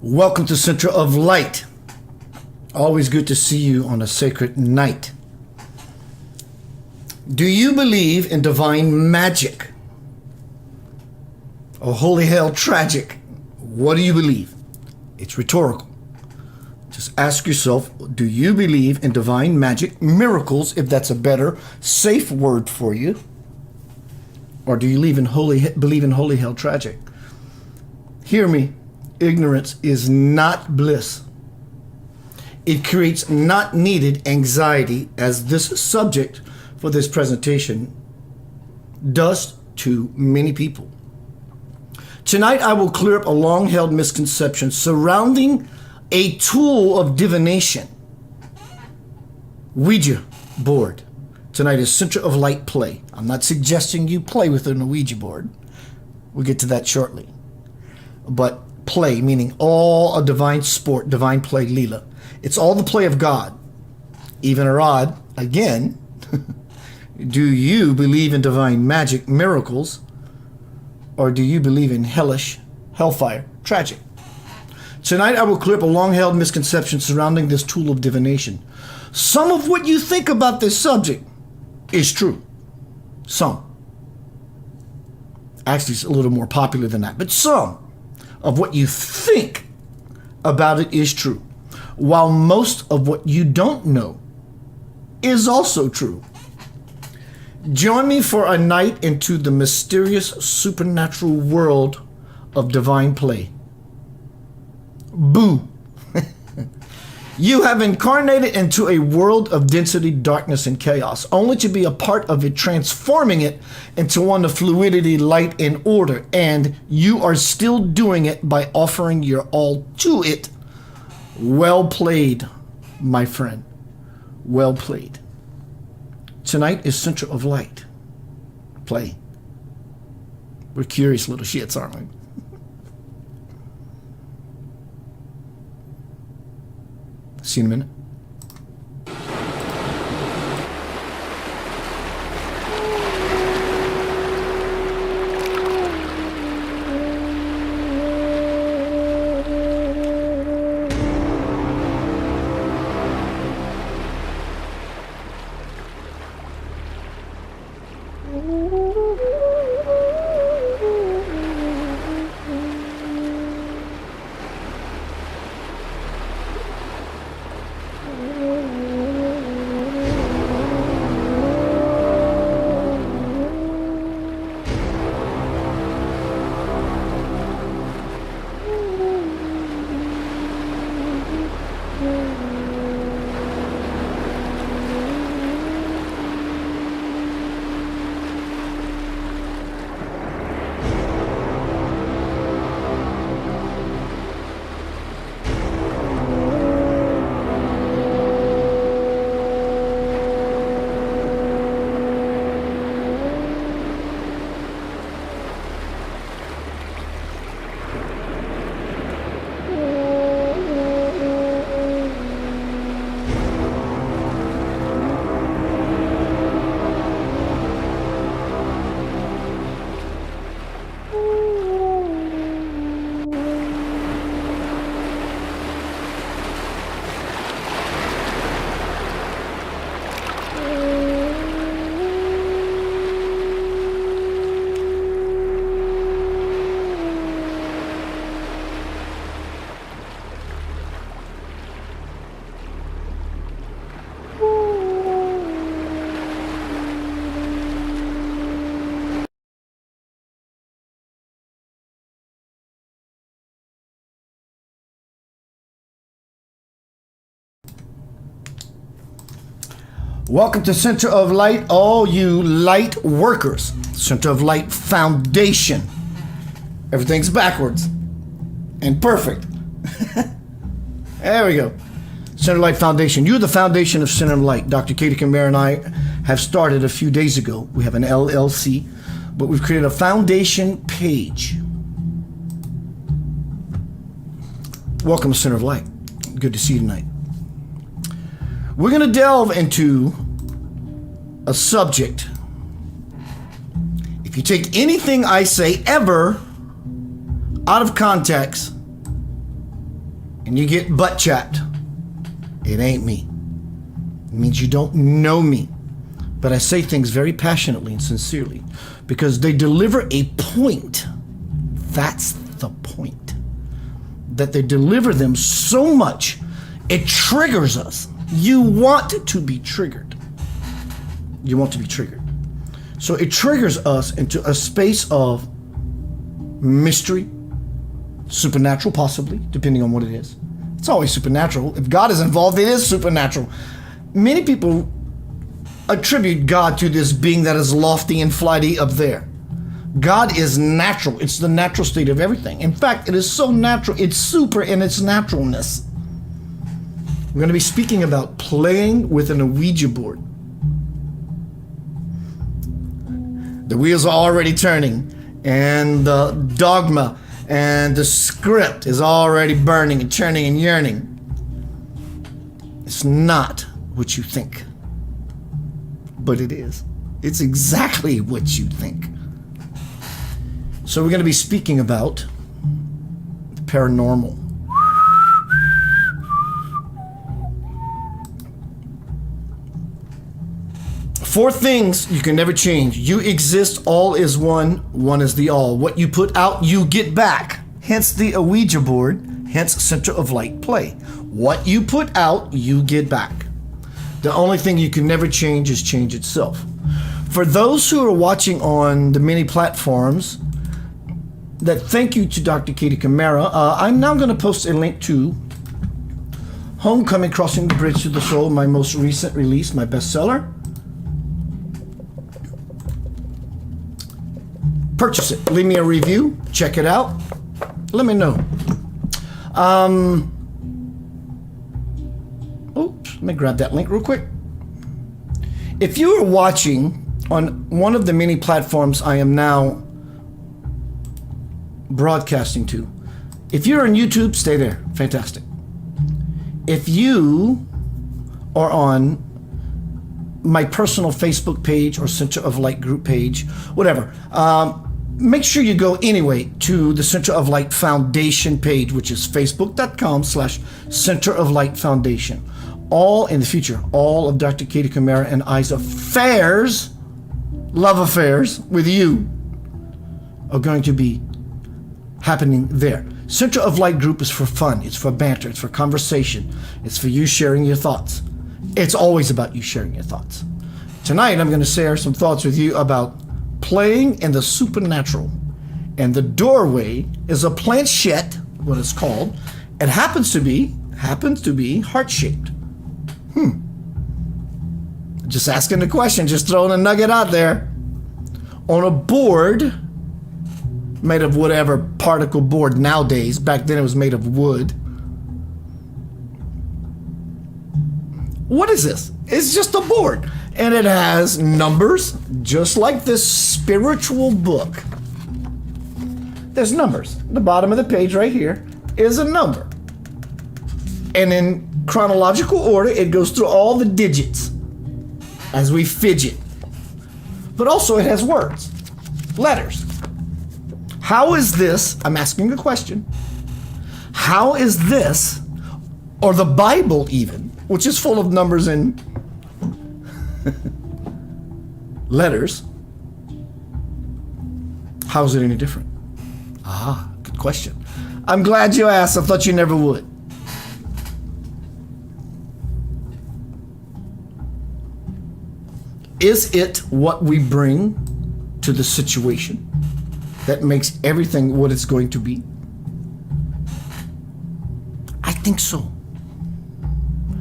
Welcome to Center of Light. Always good to see you on a sacred night. Do you believe in divine magic? Or holy hell tragic? What do you believe? It's rhetorical. Just ask yourself, do you believe in divine magic, miracles, if that's a better, safe word for you? Or do you believe in holy hell tragic? Hear me. Ignorance is not bliss. It creates not needed anxiety, as this subject for this presentation does to many people. Tonight I will clear up a long-held misconception surrounding a tool of divination, Ouija board. Tonight is Center of Light play. I'm not suggesting you play with a Ouija board. We'll get to that shortly. But play, meaning all a divine sport, divine play, Leela. It's all the play of God. Even or odd, again, do you believe in divine magic, miracles, or do you believe in hellish, hellfire, tragic? Tonight I will clear up a long-held misconception surrounding this tool of divination. Some of what you think about this subject is true. Some. Actually, it's a little more popular than that, but some of what you think about it is true, while most of what you don't know is also true. Join me for a night into the mysterious supernatural world of divine play. Boo! You have incarnated into a world of density, darkness, and chaos, only to be a part of it, transforming it into one of fluidity, light, and order. And you are still doing it by offering your all to it. Well played, my friend. Well played. Tonight is Center of Light. Play. We're curious little shits, aren't we? See you in a minute. Welcome to Center of Light, all you light workers. Center of Light Foundation. Everything's backwards and perfect. There we go. Center of Light Foundation. You're the foundation of Center of Light. Dr. Katie Kamara and I have started a few days ago. We have an LLC, but we've created a foundation page. Welcome to Center of Light. Good to see you tonight. We're going to delve into a subject. If you take anything I say ever out of context, and you get butt chapped, it ain't me. It means you don't know me. But I say things very passionately and sincerely because they deliver a point. That's the point. That they deliver them so much, it triggers us. You want to be triggered. You want to be triggered. So it triggers us into a space of mystery, supernatural possibly, depending on what it is. It's always supernatural. If God is involved, it is supernatural. Many people attribute God to this being that is lofty and flighty up there. God is natural. It's the natural state of everything. In fact, it is so natural. It's super in its naturalness. We're going to be speaking about playing with an Ouija board. The wheels are already turning, and the dogma and the script is already burning and churning and yearning. It's not what you think, but it is. It's exactly what you think. So we're going to be speaking about the paranormal. Four things you can never change. You exist, all is one, one is the all. What you put out, you get back. Hence the Ouija board, hence Center of Light play. What you put out, you get back. The only thing you can never change is change itself. For those who are watching on the many platforms, that thank you to Dr. Katie Camara. I'm now going to post a link to Homecoming, Crossing the Bridge to the Soul, my most recent release, my bestseller. Purchase it. Leave me a review. Check it out. Let me know. Oops, let me grab that link real quick. If you are watching on one of the many platforms I am now broadcasting to, if you're on YouTube, stay there. Fantastic. If you are on my personal Facebook page or Center of Light group page, whatever, make sure you go anyway to the Center of Light Foundation page, which is facebook.com/Center of Light Foundation. All in the future, all of Dr. Katie Camara and I's affairs, love affairs with you, are going to be happening there. Center of Light group is for fun. It's for banter. It's for conversation. It's for you sharing your thoughts. It's always about you sharing your thoughts. Tonight, I'm going to share some thoughts with you about playing in the supernatural. And the doorway is a planchette, what it's called. It happens to be heart-shaped. Just asking the question, just throwing a nugget out there. On a board made of whatever particle board nowadays. Back then it was made of wood. What is this? It's just a board. And it has numbers, just like this spiritual book. There's numbers. The bottom of the page right here is a number. And in chronological order, it goes through all the digits as we fidget. But also it has words, letters. How is this, I'm asking a question, how is this, or the Bible even, which is full of numbers and letters, how is it any different? Good question. I'm glad you asked. I thought you never would. Is it what we bring to the situation that makes everything what it's going to be? I think so.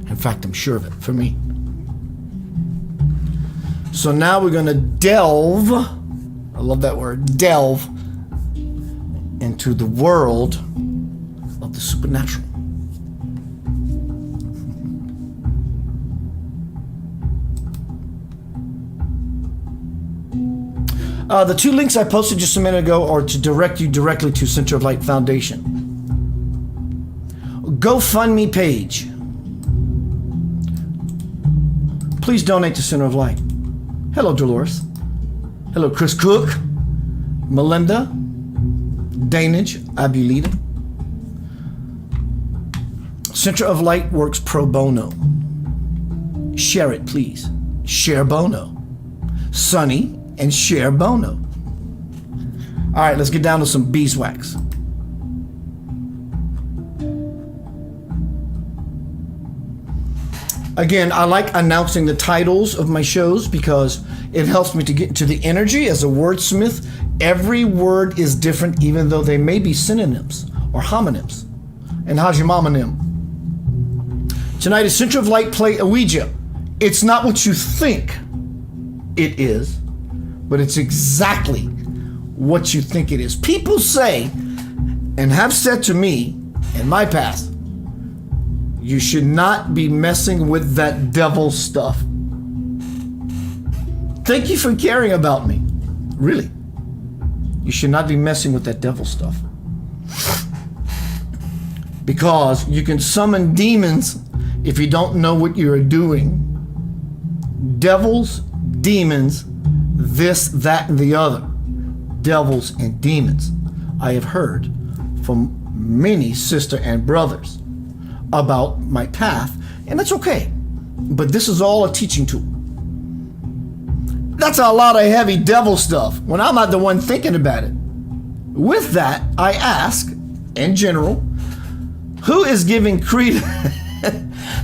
In fact, I'm sure of it, for me. So now we're going to delve, I love that word, delve into the world of the supernatural. The two links I posted just a minute ago are to direct you directly to Center of Light Foundation. GoFundMe page. Please donate to Center of Light. Hello, Dolores. Hello, Chris Cook, Melinda, Danage, Abulita. Center of Light works pro bono. Share it, please. Share bono. Sonny and share bono. All right, let's get down to some beeswax. Again, I like announcing the titles of my shows because it helps me to get into the energy. As a wordsmith, every word is different, even though they may be synonyms or homonyms. And how's your momonym? Tonight is Center of Light play Ouija. It's not what you think it is, but it's exactly what you think it is. People say, and have said to me in my past, you should not be messing with that devil stuff. Thank you for caring about me. Really. You should not be messing with that devil stuff. Because you can summon demons if you don't know what you're doing. Devils, demons, this, that, and the other. Devils and demons. I have heard from many sisters and brothers about my path, and that's okay. But this is all a teaching tool. That's a lot of heavy devil stuff when I'm not the one thinking about it. With that, I ask, in general, who is giving credence?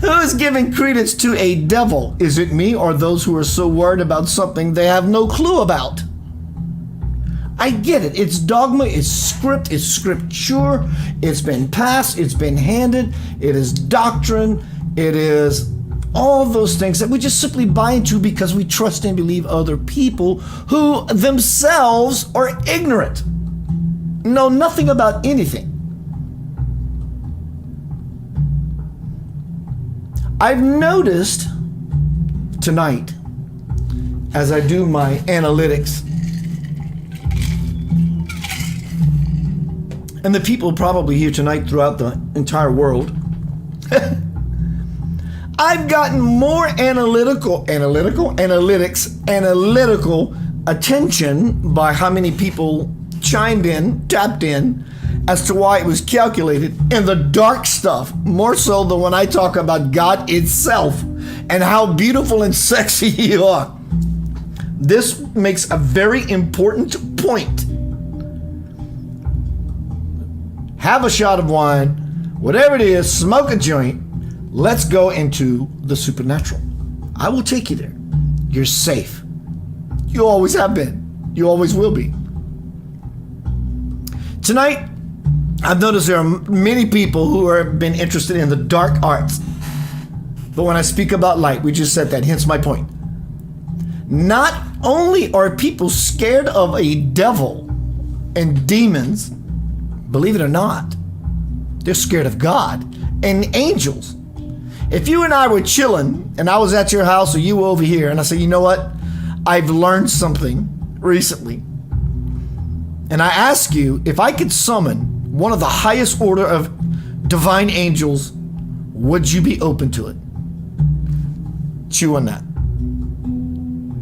Who is giving credence to a devil? Is it me or those who are so worried about something they have no clue about? I get it. It's dogma, it's script, it's scripture, it's been passed, it's been handed, it is doctrine, it is all those things that we just simply buy into because we trust and believe other people who themselves are ignorant, know nothing about anything. I've noticed tonight, as I do my analytics, and the people probably here tonight throughout the entire world, I've gotten more analytical attention by how many people chimed in, tapped in, as to why it was calculated in the dark stuff, more so than when I talk about God itself and how beautiful and sexy you are. This makes a very important point. Have a shot of wine, whatever it is, smoke a joint. Let's go into the supernatural. I will take you there. You're safe. You always have been. You always will be. Tonight, I've noticed there are many people who have been interested in the dark arts. But when I speak about light, we just said that, hence my point. Not only are people scared of a devil and demons, believe it or not, they're scared of God and angels. If you and I were chilling and I was at your house or you were over here and I said, you know what? I've learned something recently. And I ask you, if I could summon one of the highest order of divine angels, would you be open to it? Chew on that.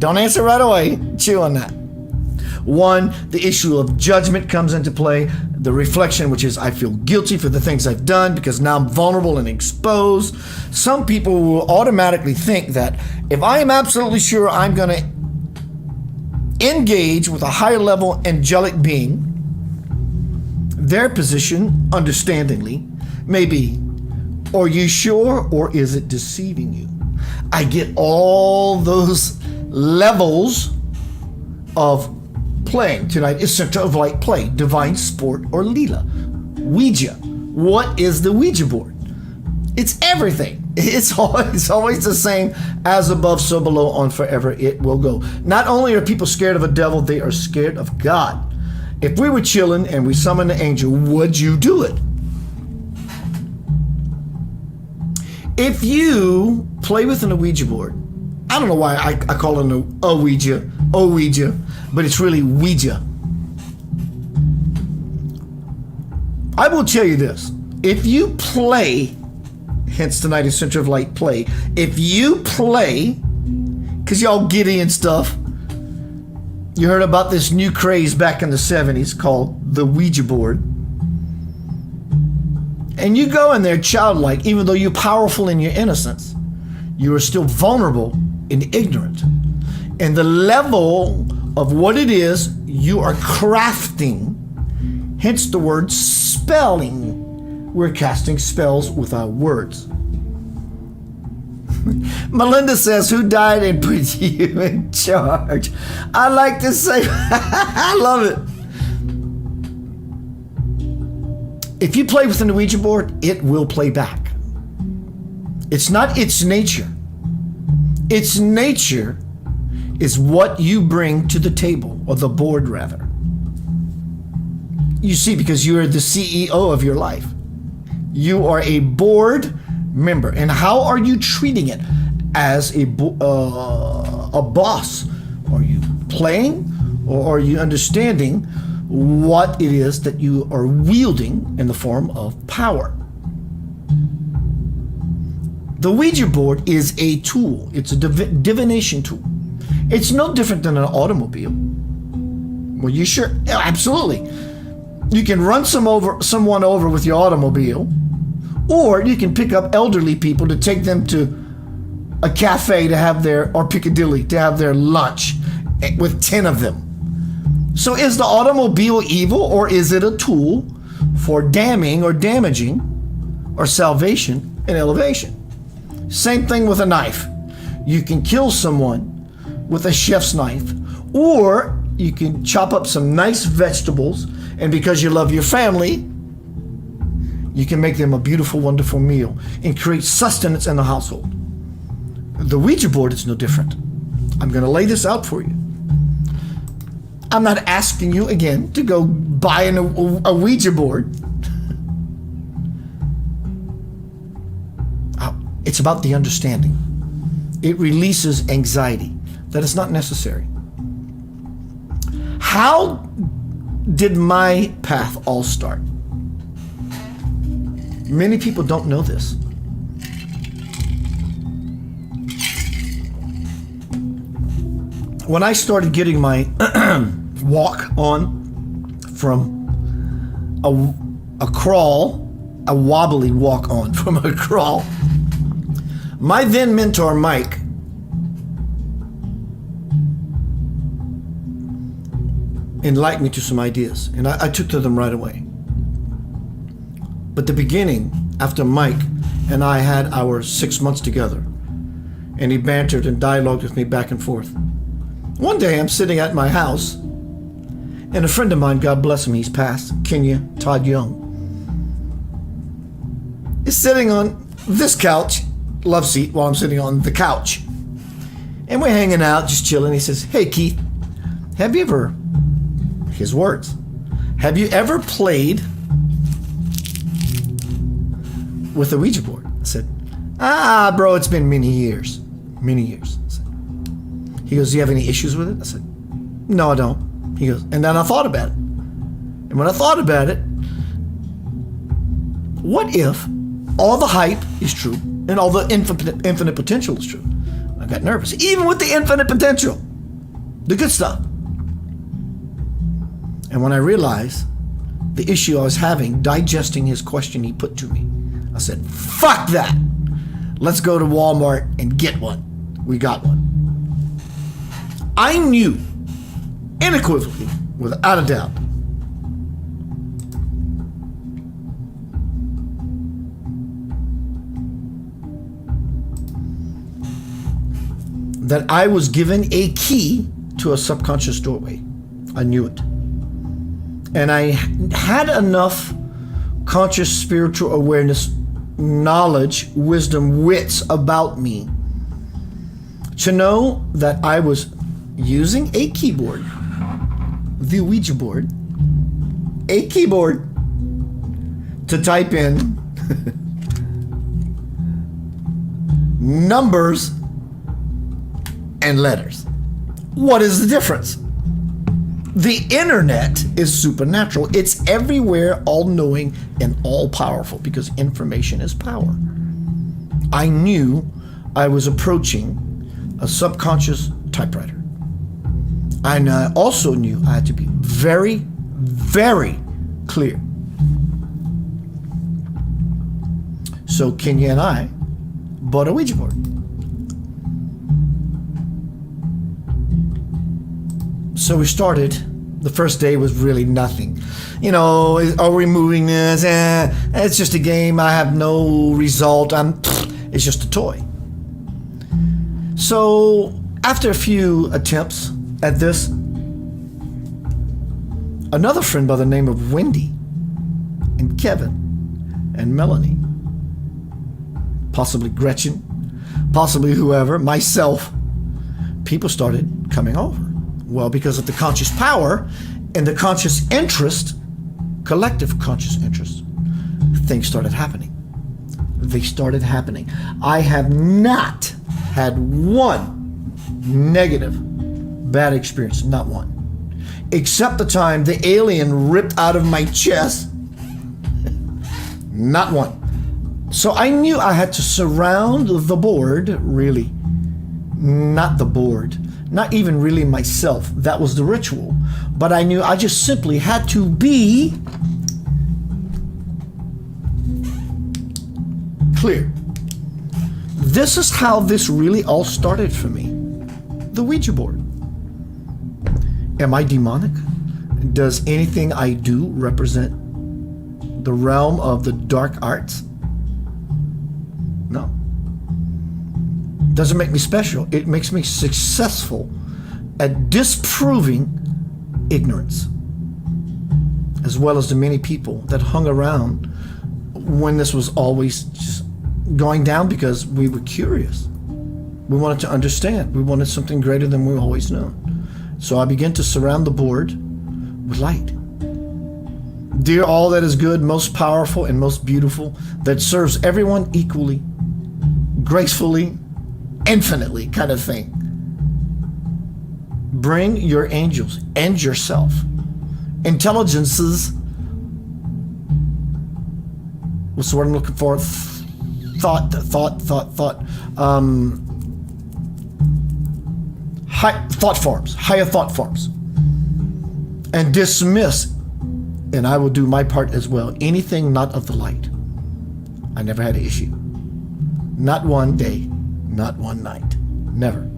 Don't answer right away. Chew on that. One, the issue of judgment comes into play. The reflection, which is I feel guilty for the things I've done because now I'm vulnerable and exposed. Some people will automatically think that if I am absolutely sure I'm going to engage with a higher level angelic being, their position, understandingly, may be, are you sure or is it deceiving you? I get all those levels of playing. Tonight is Center of Light play, divine sport or Leela. Ouija. What is the Ouija board? It's everything. It's always the same, as above, so below, on forever it will go. Not only are people scared of a devil, they are scared of God. If we were chilling and we summoned an angel, would you do it? If you play with an Ouija board, I don't know why I call it a Ouija, but it's really Ouija. I will tell you this. If you play, hence tonight is Center of Light play, if you play, because y'all giddy and stuff, you heard about this new craze back in the 70s called the Ouija board. And you go in there childlike, even though you're powerful in your innocence, you are still vulnerable and ignorant. And the level of what it is you are crafting, hence the word spelling. We're casting spells with our words. Melinda says, who died and put you in charge? I like to say, I love it. If you play with an Ouija board, it will play back. It's not its nature. Its nature is what you bring to the table, or the board rather. You see, because you are the CEO of your life. You are a board member. And how are you treating it? As a boss? Are you playing, or are you understanding what it is that you are wielding in the form of power? The Ouija board is a tool. It's a divination tool. It's no different than an automobile. Well, you sure? Absolutely. You can run someone over with your automobile, or you can pick up elderly people to take them to a cafe to have or Piccadilly to have their lunch with 10 of them. So is the automobile evil, or is it a tool for damning or damaging or salvation and elevation? Same thing with a knife. You can kill someone with a chef's knife, or you can chop up some nice vegetables, and because you love your family, you can make them a beautiful, wonderful meal and create sustenance in the household. The Ouija board is no different. I'm going to lay this out for you. I'm not asking you again to go buy a Ouija board. It's about the understanding. It releases anxiety. That is not necessary. How did my path all start? Many people don't know this. When I started getting my walk on from a crawl, a wobbly walk on from a crawl, my then mentor, Mike, enlightened me to some ideas, and I took to them right away. But the beginning, after Mike and I had our 6 months together, and he bantered and dialogued with me back and forth. One day I'm sitting at my house, and a friend of mine, God bless him, he's passed, Kenya, Todd Young, is sitting on this couch, love seat, while I'm sitting on the couch. And we're hanging out, just chilling. He says, hey Keith, have you ever, his words, have you ever played with a Ouija board? I said, bro, it's been many years. Many years. He goes, do you have any issues with it? I said, no, I don't. He goes, and then I thought about it. And when I thought about it, what if all the hype is true and all the infinite potential is true? I got nervous. Even with the infinite potential, the good stuff. And when I realized the issue I was having digesting his question he put to me, I said, fuck that. Let's go to Walmart and get one. We got one. I knew unequivocally, without a doubt, that I was given a key to a subconscious doorway. I knew it. And I had enough conscious spiritual awareness, knowledge, wisdom, wits about me to know that I was using a keyboard, the Ouija board, a keyboard, to type in numbers and letters. What is the difference? The internet is supernatural. It's everywhere, all-knowing and all-powerful, because information is power. I knew I was approaching a subconscious typewriter. And I also knew I had to be very, very clear. So Kenya and I bought a Ouija board. So we started. The first day was really nothing. You know, are we moving this? It's just a game. I have no result. It's just a toy. So after a few attempts at this, another friend by the name of Wendy and Kevin and Melanie, possibly Gretchen, possibly whoever, myself, people started coming over. Well, because of the conscious power and the conscious interest, collective conscious interest, things started happening. They started happening. I have not had one negative, bad experience, not one. Except the time the alien ripped out of my chest. Not one. So I knew I had to surround the board, really. Not the board. Not even really myself. That was the ritual. But I knew I just simply had to be clear. This is how this really all started for me. The Ouija board. Am I demonic? Does anything I do represent the realm of the dark arts? No. Doesn't make me special. It makes me successful at disproving ignorance, as well as the many people that hung around when this was always just going down, because we were curious. We wanted to understand. We wanted something greater than we always knew. So I began to surround the board with light. Dear all that is good, most powerful, and most beautiful, that serves everyone equally, gracefully, infinitely, kind of thing. Bring your angels and yourself, intelligences, what's the word I'm looking for? Thought. Higher thought forms, and dismiss, and I will do my part as well, anything not of the light. I never had an issue. Not one day, not one night. Never.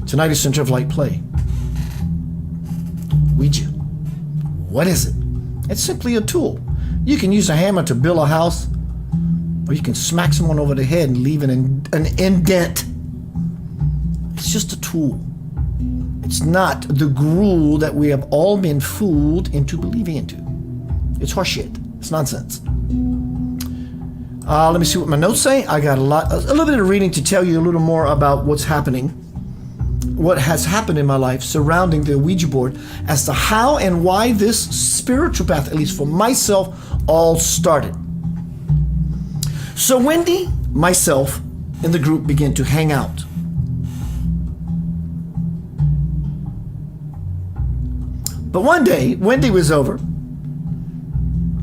Tonight is Center of Light Play. Ouija. What is it? It's simply a tool. You can use a hammer to build a house, or you can smack someone over the head and leave an indent. It's just a tool. It's not the gruel that we have all been fooled into believing into. It's horseshit. It's nonsense. Let me see what my notes say. I got a little bit of reading to tell you a little more about what's happening, what has happened in my life surrounding the Ouija board, as to how and why this spiritual path, at least for myself, all started. So Wendy, myself, and the group began to hang out. But one day, Wendy was over,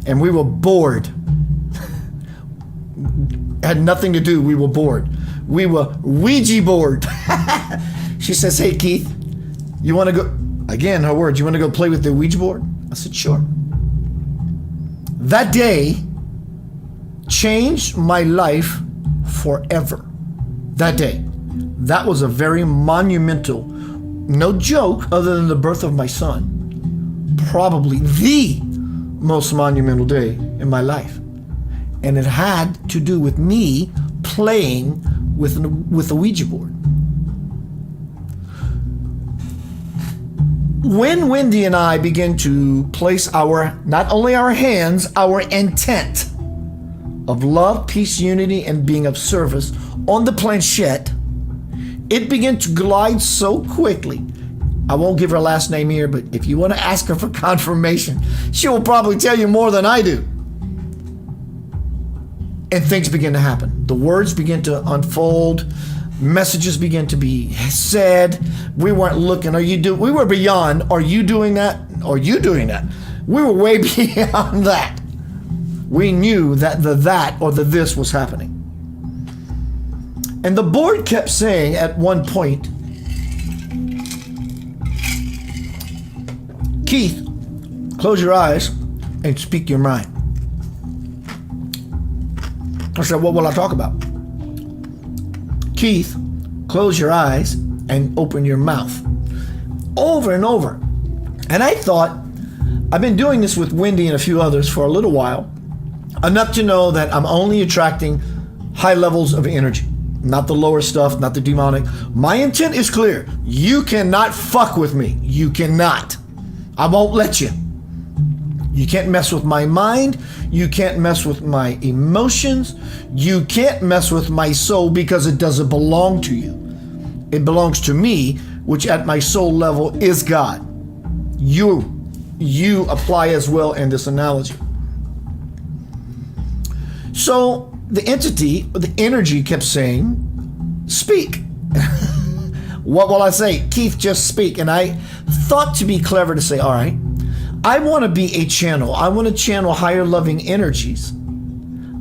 and we were bored. Had nothing to do, we were bored. We were Ouija bored. She says, hey Keith, you want to go, again her words, you want to go play with the Ouija board? I said, sure. That day changed my life forever. That day. That was a very monumental, no joke, other than the birth of my son. Probably the most monumental day in my life. And it had to do with me playing with a Ouija board. When Wendy and I began to place not only our hands, our intent of love, peace, unity, and being of service on the planchette, it began to glide so quickly. I won't give her last name here, but if you want to ask her for confirmation, she will probably tell you more than I do. And things begin to happen. The words begin to unfold. Messages begin to be said. We weren't looking, we were beyond, are you doing that? Are you doing that? We were way beyond that. We knew that the this was happening. And the board kept saying at one point, Keith, close your eyes and speak your mind. I said, what will I talk about? Keith, close your eyes and open your mouth. Over and over. And I thought, I've been doing this with Wendy and a few others for a little while, enough to know that I'm only attracting high levels of energy, not the lower stuff, not the demonic. My intent is clear. You cannot fuck with me. You cannot. I won't let you. You can't mess with my mind. You can't mess with my emotions. You can't mess with my soul because it doesn't belong to you. It belongs to me, which at my soul level is God. You apply as well in this analogy. So the entity, the energy kept saying, speak. What will I say? Keith, just speak. And I thought to be clever to say, all right, I want to be a channel. I want to channel higher loving energies.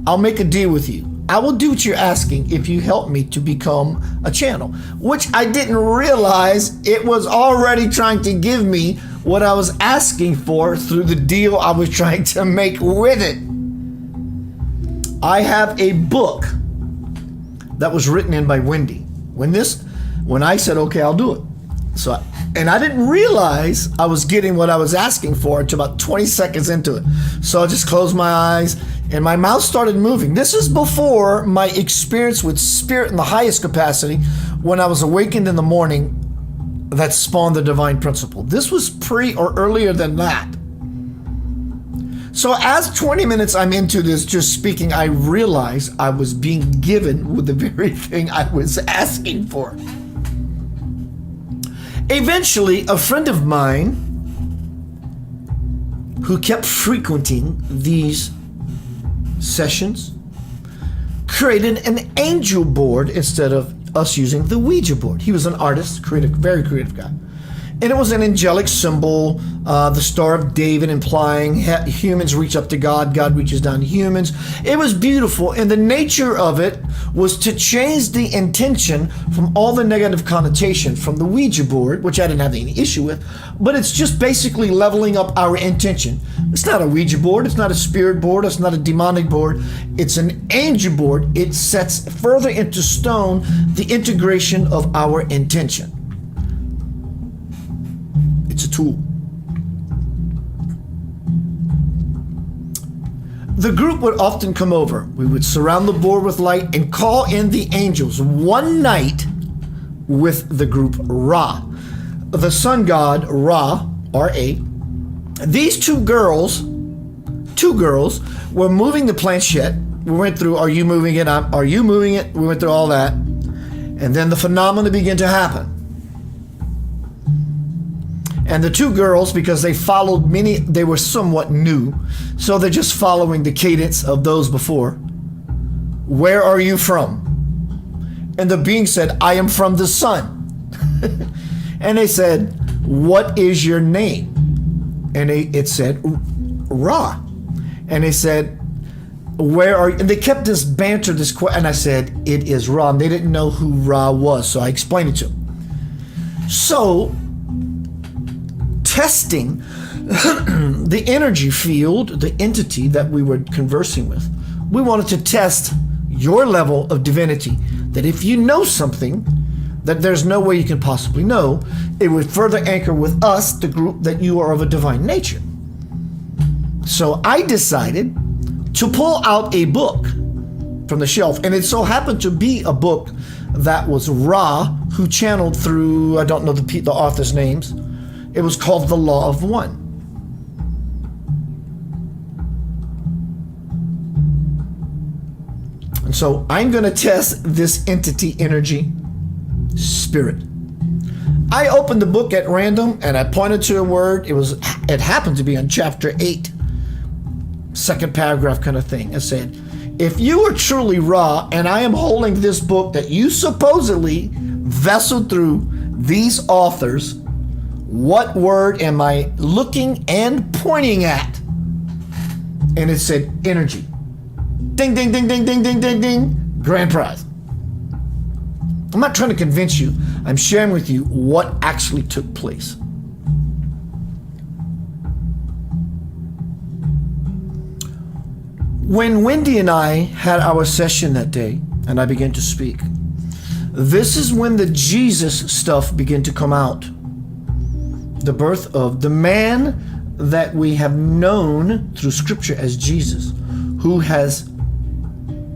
I'll make a deal with you. I will do what you're asking if you help me to become a channel, which I didn't realize it was already trying to give me what I was asking for through the deal I was trying to make with it. I have a book that was written in by Wendy. When I said, okay, I'll do it. And I didn't realize I was getting what I was asking for until about 20 seconds into it. So I just closed my eyes and my mouth started moving. This is before my experience with spirit in the highest capacity when I was awakened in the morning that spawned the divine principle. This was pre or earlier than that. So as 20 minutes I'm into this just speaking, I realized I was being given with the very thing I was asking for. Eventually, a friend of mine who kept frequenting these sessions created an angel board instead of us using the Ouija board. He was an artist, very creative guy. And it was an angelic symbol, the Star of David, implying humans reach up to God, God reaches down to humans. It was beautiful, and the nature of it was to change the intention from all the negative connotation from the Ouija board, which I didn't have any issue with, but it's just basically leveling up our intention. It's not a Ouija board, it's not a spirit board, it's not a demonic board, it's an angel board. It sets further into stone the integration of our intention. It's a tool. The group would often come over. We would surround the board with light and call in the angels. One night with the group Ra, the sun god Ra, R-A. These two girls were moving the planchette. We went through, are you moving it? Are you moving it? We went through all that. And then the phenomena began to happen. And the two girls, because they followed many, they were somewhat new, so they're just following the cadence of those before. Where are you from? And the being said, I am from the sun. And they said, what is your name? And it said, Ra. And they said, where are you? And they kept this banter, this question, and I said, it is Ra. And they didn't know who Ra was, so I explained it to them. So, testing the energy field, the entity that we were conversing with. We wanted to test your level of divinity, that if you know something that there's no way you can possibly know, it would further anchor with us, the group, that you are of a divine nature. So I decided to pull out a book from the shelf, and it so happened to be a book that was Ra, who channeled through, I don't know the author's names. It was called The Law of One. And so I'm going to test this entity energy spirit. I opened the book at random and I pointed to a word. It happened to be on chapter 8, second paragraph kind of thing. It said, if you are truly Ra and I am holding this book that you supposedly vesseled through these authors, what word am I looking and pointing at? And it said energy. Ding, ding, ding, ding, ding, ding, ding, ding. Grand prize. I'm not trying to convince you. I'm sharing with you what actually took place. When Wendy and I had our session that day, and I began to speak, this is when the Jesus stuff began to come out. The birth of the man that we have known through Scripture as Jesus, who has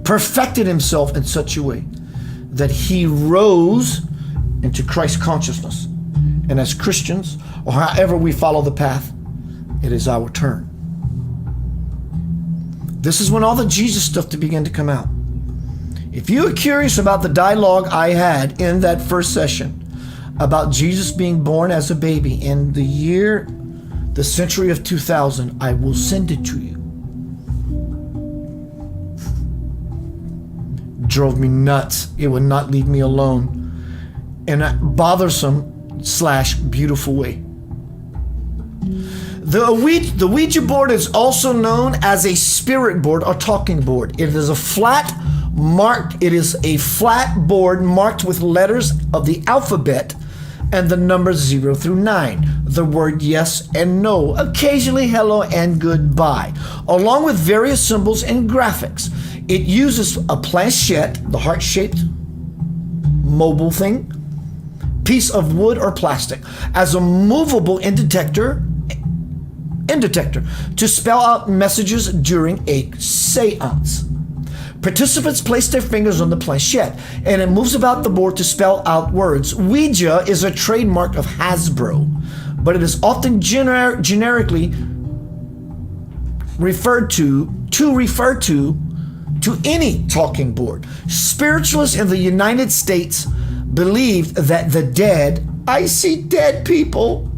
perfected himself in such a way that he rose into Christ consciousness. And as Christians, or however we follow the path, it is our turn. This is when all the Jesus stuff began to come out. If you are curious about the dialogue I had in that first session about Jesus being born as a baby in the century of 2000, I will send it to you. Drove me nuts. It would not leave me alone in a bothersome / beautiful way. The Ouija board is also known as a spirit board or talking board. It is a flat board marked with letters of the alphabet and the numbers 0 through 9. The word yes and no, occasionally hello and goodbye, along with various symbols and graphics. It uses a planchette, the heart-shaped mobile thing, piece of wood or plastic, as a movable end detector to spell out messages during a seance. Participants place their fingers on the planchette and it moves about the board to spell out words. Ouija is a trademark of Hasbro, but it is often generically referred to any talking board. Spiritualists in the United States believed that the dead, I see dead people.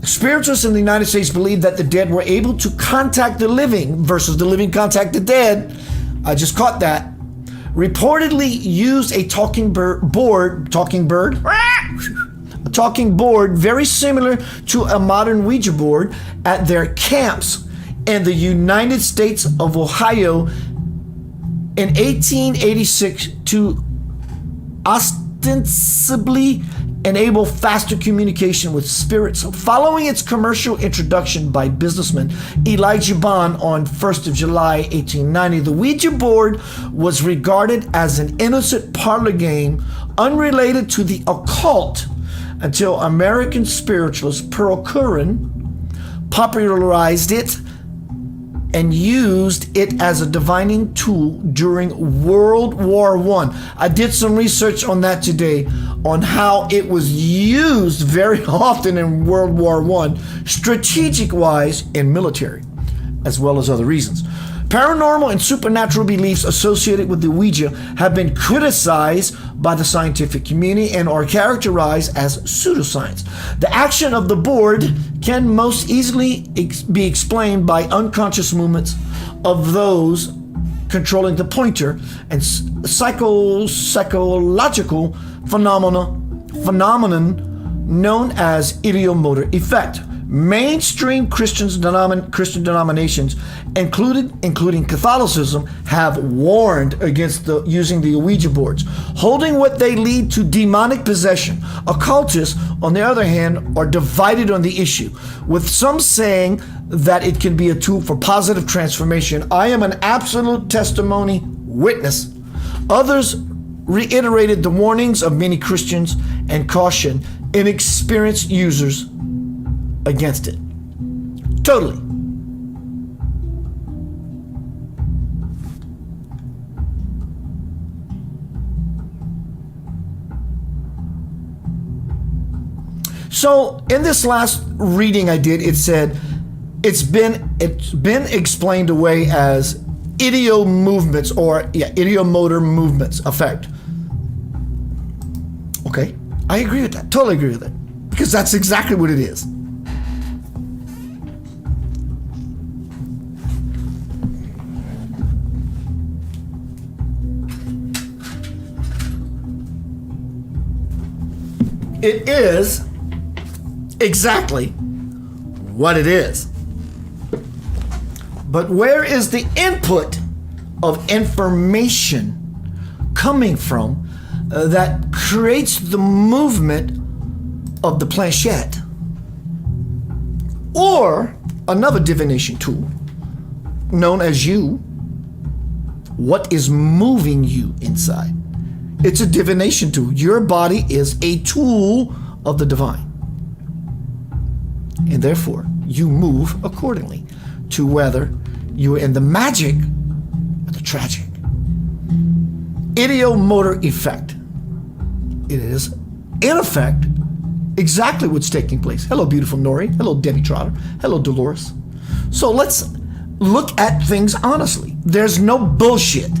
Spiritualists in the United States believed that the dead were able to contact the living versus the living contact the dead. I just caught that. Reportedly used a talking board very similar to a modern Ouija board at their camps in the United States of Ohio in 1886 to ostensibly enable faster communication with spirits. Following its commercial introduction by businessman Elijah Bond on 1st of July, 1890, the Ouija board was regarded as an innocent parlor game unrelated to the occult until American spiritualist Pearl Curran popularized it and used it as a divining tool during World War I. I did some research on that today on how it was used very often in World War I, strategic-wise in military, as well as other reasons. Paranormal and supernatural beliefs associated with the Ouija have been criticized by the scientific community and are characterized as pseudoscience. The action of the board can most easily be explained by unconscious movements of those controlling the pointer and psychological phenomenon known as ideomotor effect. Mainstream Christian denominations, including Catholicism, have warned against using the Ouija boards, holding what they lead to demonic possession. Occultists, on the other hand, are divided on the issue, with some saying that it can be a tool for positive transformation. I am an absolute testimony witness. Others reiterated the warnings of many Christians and caution inexperienced users against it. Totally. So in this last reading I did, it said it's been explained away as ideomotor movements effect. Okay, I agree with that. Totally agree with that, because that's exactly what it is. It is exactly what it is. But where is the input of information coming from that creates the movement of the planchette? Or another divination tool known as you what is moving you inside. It's a divination tool. Your body is a tool of the divine. And therefore, you move accordingly to whether you're in the magic or the tragic. Idiomotor effect. It is, in effect, exactly what's taking place. Hello, beautiful Nori. Hello, Debbie Trotter. Hello, Dolores. So let's look at things honestly. There's no bullshit.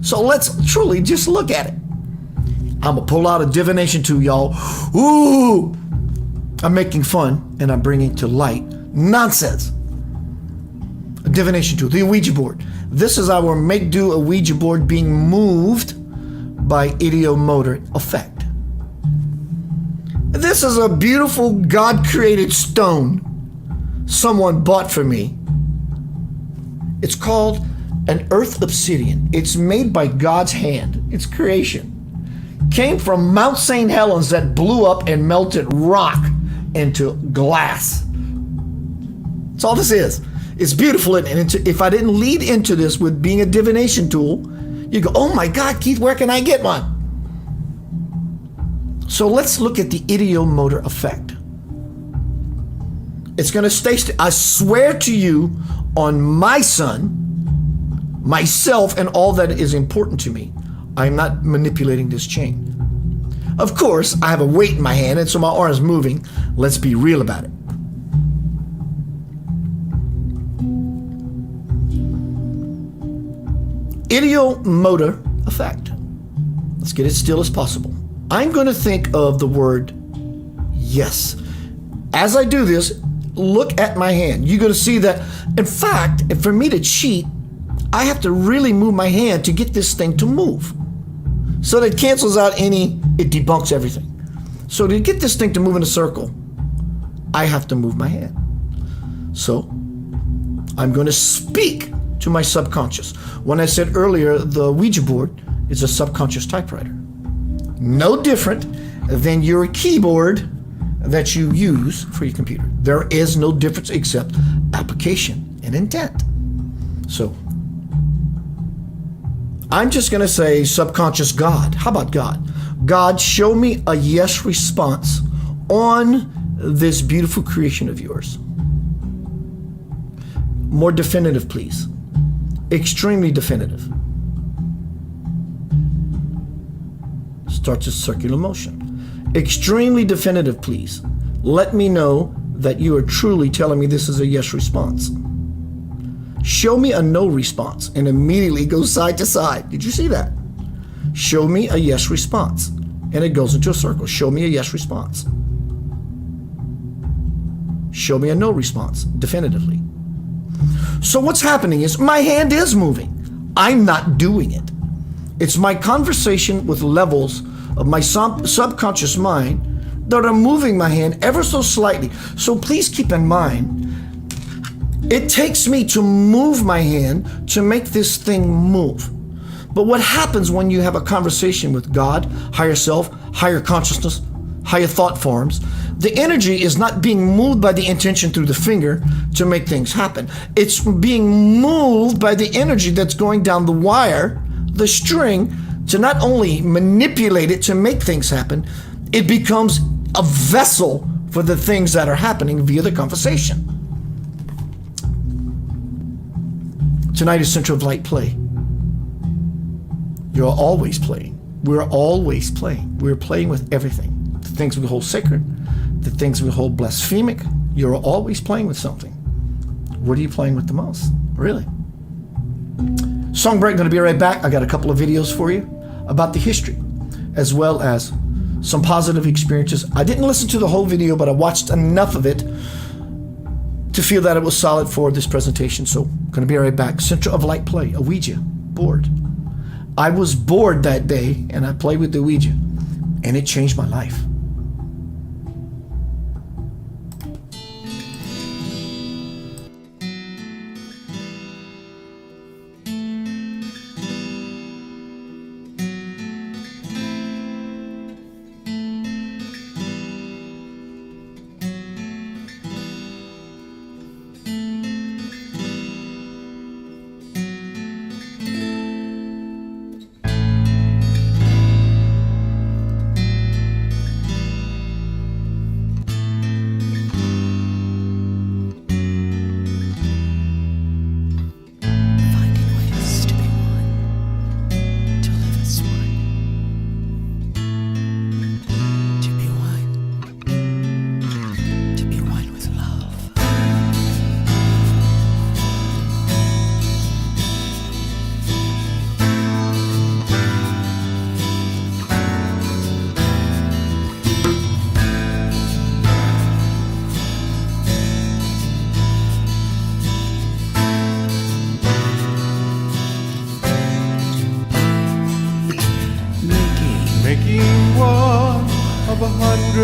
So let's truly just look at it. I'm going to pull out a divination tool, y'all. Ooh! I'm making fun and I'm bringing to light nonsense. A divination tool, the Ouija board. This is our make-do a Ouija board being moved by idiomotor effect. This is a beautiful God-created stone someone bought for me. It's called an earth obsidian. It's made by God's hand. It's creation. Came from Mount St. Helens that blew up and melted rock into glass. That's all this is. It's beautiful, and if I didn't lead into this with being a divination tool, you go, oh my God, Keith, where can I get one? So let's look at the idiomotor effect. It's going to stay, I swear to you on my son, myself, and all that is important to me, I'm not manipulating this chain. Of course, I have a weight in my hand, and so my arm is moving. Let's be real about it. Idiomotor effect. Let's get it still as possible. I'm going to think of the word yes. As I do this, look at my hand. You're going to see that, in fact, for me to cheat, I have to really move my hand to get this thing to move. So that it cancels out it debunks everything. So to get this thing to move in a circle, I have to move my hand. So I'm going to speak to my subconscious. When I said earlier, the Ouija board is a subconscious typewriter. No different than your keyboard that you use for your computer. There is no difference except application and intent. So I'm just going to say subconscious God. How about God? God, show me a yes response on this beautiful creation of yours. More definitive, please. Extremely definitive. Starts a circular motion. Extremely definitive, please. Let me know that you are truly telling me this is a yes response. Show me a no response, and immediately goes side to side. Did you see that? Show me a yes response, and it goes into a circle. Show me a yes response. Show me a no response, definitively. So what's happening is my hand is moving. I'm not doing it. It's my conversation with levels of my subconscious mind that are moving my hand ever so slightly. So please keep in mind, it takes me to move my hand to make this thing move. But what happens when you have a conversation with God, higher self, higher consciousness, higher thought forms, the energy is not being moved by the intention through the finger to make things happen. It's being moved by the energy that's going down the wire, the string, to not only manipulate it to make things happen, it becomes a vessel for the things that are happening via the conversation. Tonight is Center of Light play. You're always playing. We're always playing. We're playing with everything. The things we hold sacred, the things we hold blasphemic, you're always playing with something. What are you playing with the most? Really? Song break, going to be right back. I got a couple of videos for you about the history, as well as some positive experiences. I didn't listen to the whole video, but I watched enough of it to feel that it was solid for this presentation. So going to be right back. Center of Light play, a Ouija board. I was bored that day and I played with the Ouija and it changed my life.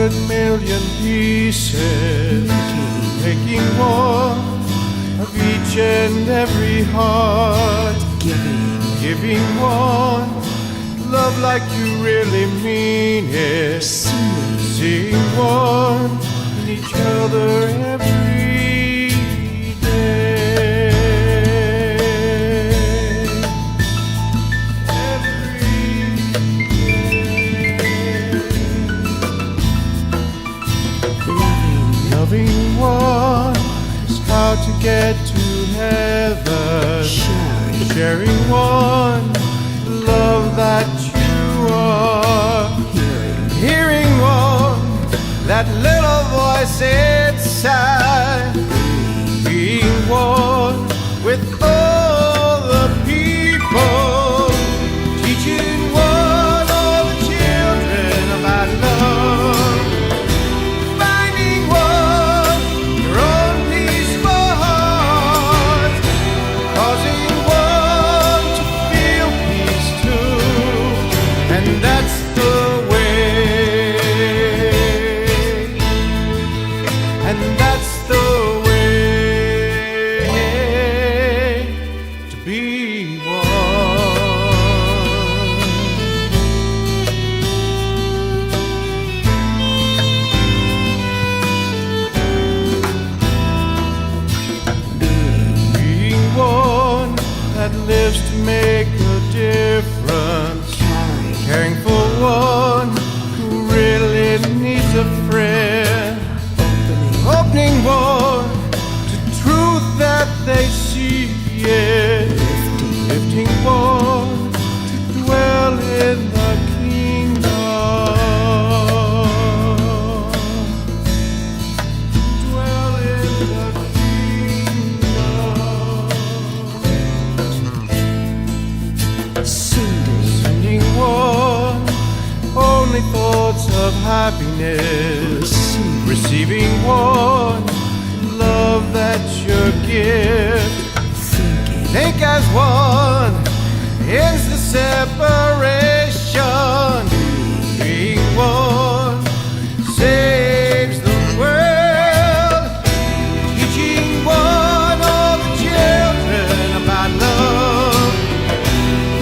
100,000,000 pieces, making one of each and every heart, giving one love like you really mean it, seeing one in each other every day. Loving one is how to get to heaven, sharing one the love that you are, hearing one that little voice inside, being one with all the people, teaching one all the children about love, finding one your own peaceful heart, causing one to feel peace too, and that's the way, and that's the way to be one. Being one that lives to make a difference, caring for one who really needs a friend, opening one to truth that they see, lifting one to dwell in the kingdom, dwell in the kingdom, sending one only thoughts of happiness, receiving one love that's your gift, think as one ends the separation, being one saves the world, teaching one all the children about love,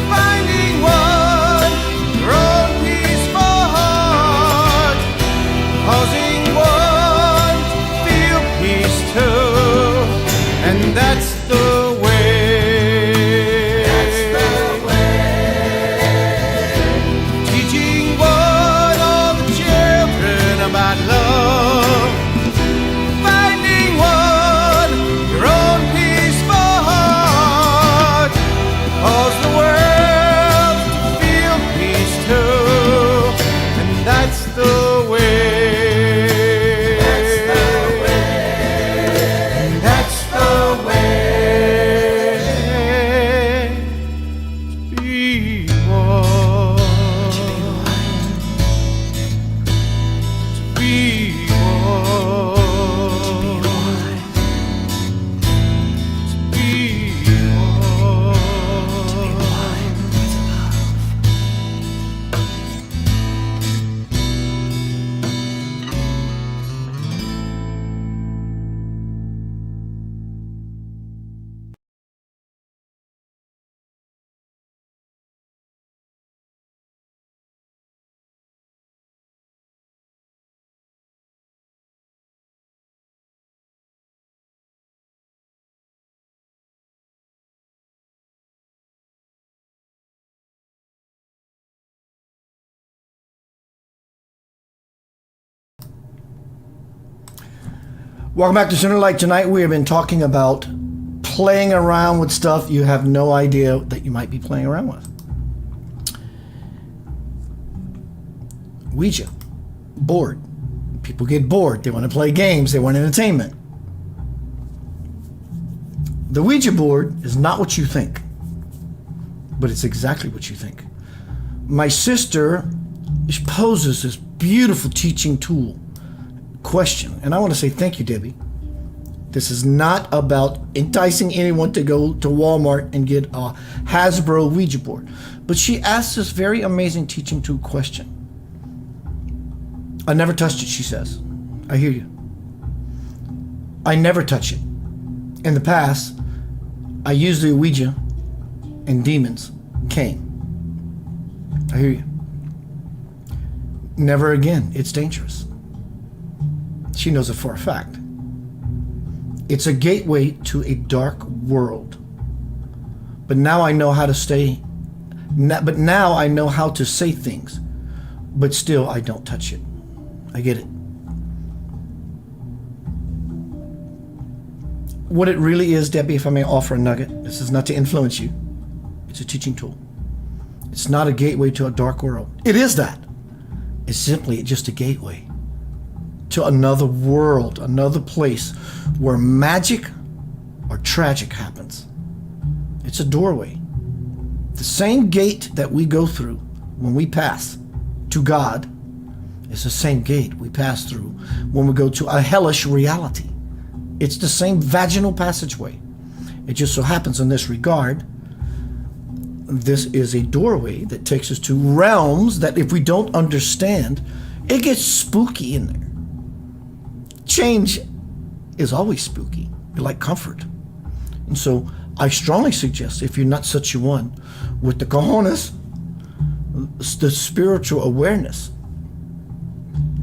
finding one your own peaceful heart, causing one to feel peace too, and that's the way. Teaching one all the children about love, finding one your own peaceful heart, cause the world to feel peace too, and that's the way. That's the way to be one. To be one. To be Welcome back to Center Light. Tonight we have been talking about playing around with stuff you have no idea that you might be playing around with. Ouija, bored. People get bored. They want to play games. They want entertainment. The Ouija board is not what you think, but it's exactly what you think. My sister poses this beautiful teaching tool question, and I want to say thank you, Debbie. This is not about enticing anyone to go to Walmart and get a Hasbro Ouija board, but she asked this very amazing teaching tool question. I never touched it, she says. I hear you. I never touch it. In the past, I used the Ouija and demons came. I hear you. Never again. It's dangerous. She knows it for a fact. It's a gateway to a dark world. But now I know how to stay. But now I know how to say things. But still, I don't touch it. I get it. What it really is, Debbie, if I may offer a nugget, this is not to influence you. It's a teaching tool. It's not a gateway to a dark world. It is that. It's simply just a gateway to another world, another place where magic or tragic happens. It's a doorway. The same gate that we go through when we pass to God is the same gate we pass through when we go to a hellish reality. It's the same vaginal passageway. It just so happens in this regard, this is a doorway that takes us to realms that if we don't understand, it gets spooky in there. Change is always spooky. You like comfort. And so I strongly suggest, if you're not such a one, with the cojones, the spiritual awareness,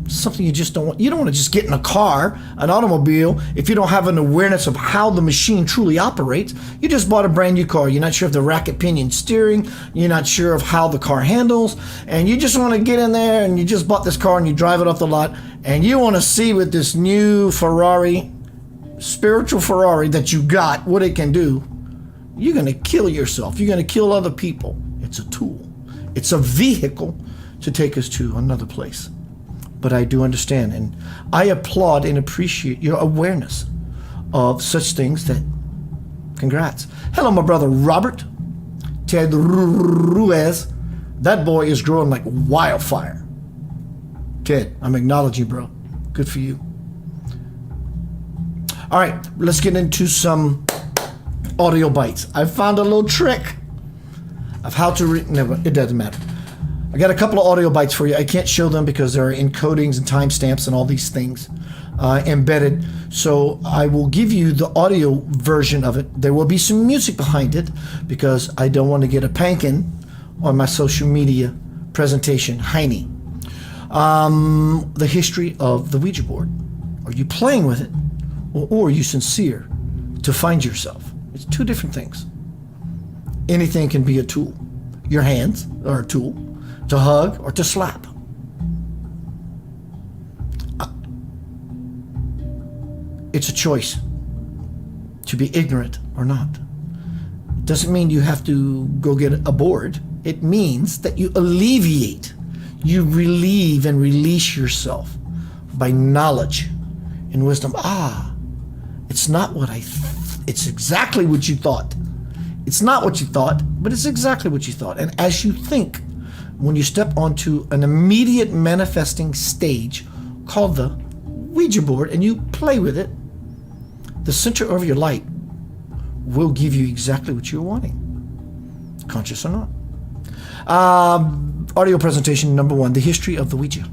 something you just don't want. You don't want to just get in a car, an automobile, if you don't have an awareness of how the machine truly operates. You just bought a brand new car. You're not sure of the racket pinion steering. You're not sure of how the car handles. And you just want to get in there, and you just bought this car and you drive it off the lot. And you want to see with this new Ferrari, spiritual Ferrari that you got, what it can do. You're going to kill yourself. You're going to kill other people. It's a tool. It's a vehicle to take us to another place. But I do understand, and I applaud and appreciate your awareness of such things. That, congrats. Hello, my brother Robert Ted Ruiz. That boy is growing like wildfire. Ted, I'm acknowledging, bro. Good for you. All right, let's get into some audio bites. I found a little trick of how to no, it doesn't matter. I got a couple of audio bites for you. I can't show them because there are encodings and timestamps and all these things embedded. So I will give you the audio version of it. There will be some music behind it because I don't want to get a pankin on my social media presentation. Heine. The history of the Ouija board. Are you playing with it, or are you sincere to find yourself? It's two different things. Anything can be a tool. Your hands are a tool. To hug or to slap. It's a choice to be ignorant or not. It doesn't mean you have to go get a board. It means that you alleviate, you relieve and release yourself by knowledge and wisdom. It's not what it's exactly what you thought. It's not what you thought, but it's exactly what you thought. And as you think, when you step onto an immediate manifesting stage called the Ouija board and you play with it, the center of your light will give you exactly what you're wanting, conscious or not. Audio presentation number 1, the history of the Ouija.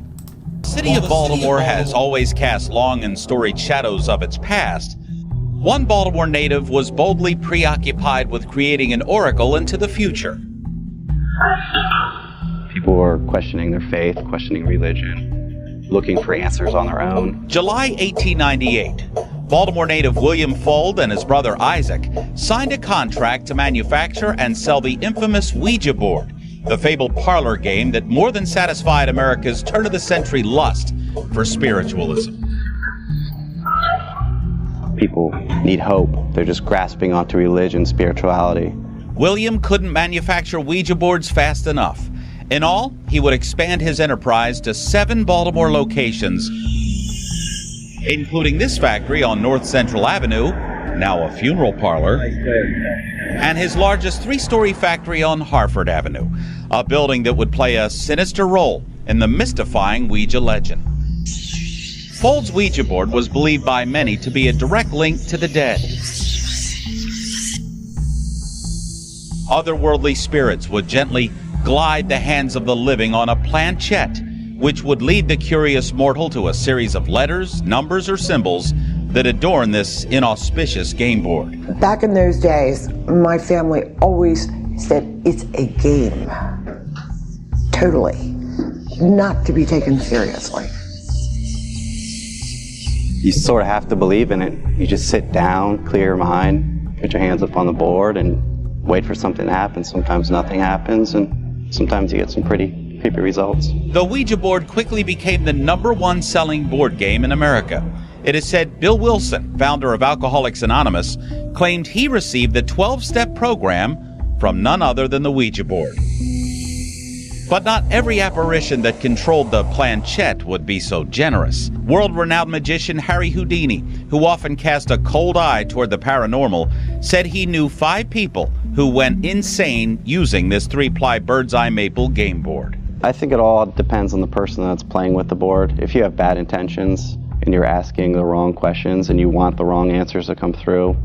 The city of Baltimore has always cast long and storied shadows of its past. One Baltimore native was boldly preoccupied with creating an oracle into the future. People were questioning their faith, questioning religion, looking for answers on their own. July 1898, Baltimore native William Fuld and his brother Isaac signed a contract to manufacture and sell the infamous Ouija board, the fabled parlor game that more than satisfied America's turn-of-the-century lust for spiritualism. People need hope. They're just grasping onto religion, spirituality. William couldn't manufacture Ouija boards fast enough. In all, he would expand his enterprise to 7 Baltimore locations, including this factory on North Central Avenue, now a funeral parlor, and his largest 3-story factory on Harford Avenue, a building that would play a sinister role in the mystifying Ouija legend. Fuld's Ouija board was believed by many to be a direct link to the dead. Otherworldly spirits would gently glide the hands of the living on a planchette, which would lead the curious mortal to a series of letters, numbers, or symbols that adorn this inauspicious game board. Back in those days, my family always said it's a game. Totally. Not to be taken seriously. You sort of have to believe in it. You just sit down, clear your mind, put your hands up on the board, and wait for something to happen. Sometimes nothing happens, and sometimes you get some pretty creepy results. The Ouija board quickly became the #1 selling board game in America. It is said Bill Wilson, founder of Alcoholics Anonymous, claimed he received the 12-step program from none other than the Ouija board. But not every apparition that controlled the planchette would be so generous. World-renowned magician Harry Houdini, who often cast a cold eye toward the paranormal, said he knew 5 people who went insane using this 3-ply bird's-eye maple game board. I think it all depends on the person that's playing with the board. If you have bad intentions and you're asking the wrong questions and you want the wrong answers to come through,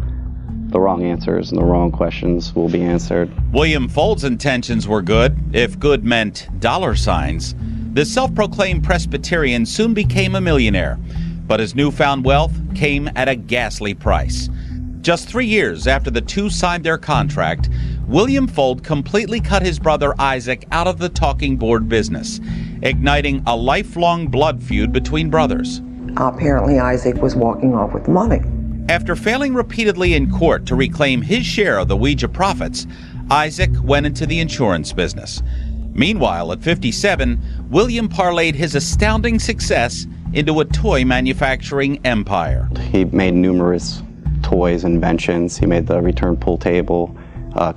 the wrong answers and the wrong questions will be answered. William Fold's intentions were good, if good meant dollar signs. The self-proclaimed Presbyterian soon became a millionaire, but his newfound wealth came at a ghastly price. Just 3 years after the two signed their contract, William Fold completely cut his brother Isaac out of the talking board business, igniting a lifelong blood feud between brothers. Apparently, Isaac was walking off with the money. After failing repeatedly in court to reclaim his share of the Ouija profits, Isaac went into the insurance business. Meanwhile, at 57, William parlayed his astounding success into a toy manufacturing empire. He made numerous toys, inventions. He made the return pool table,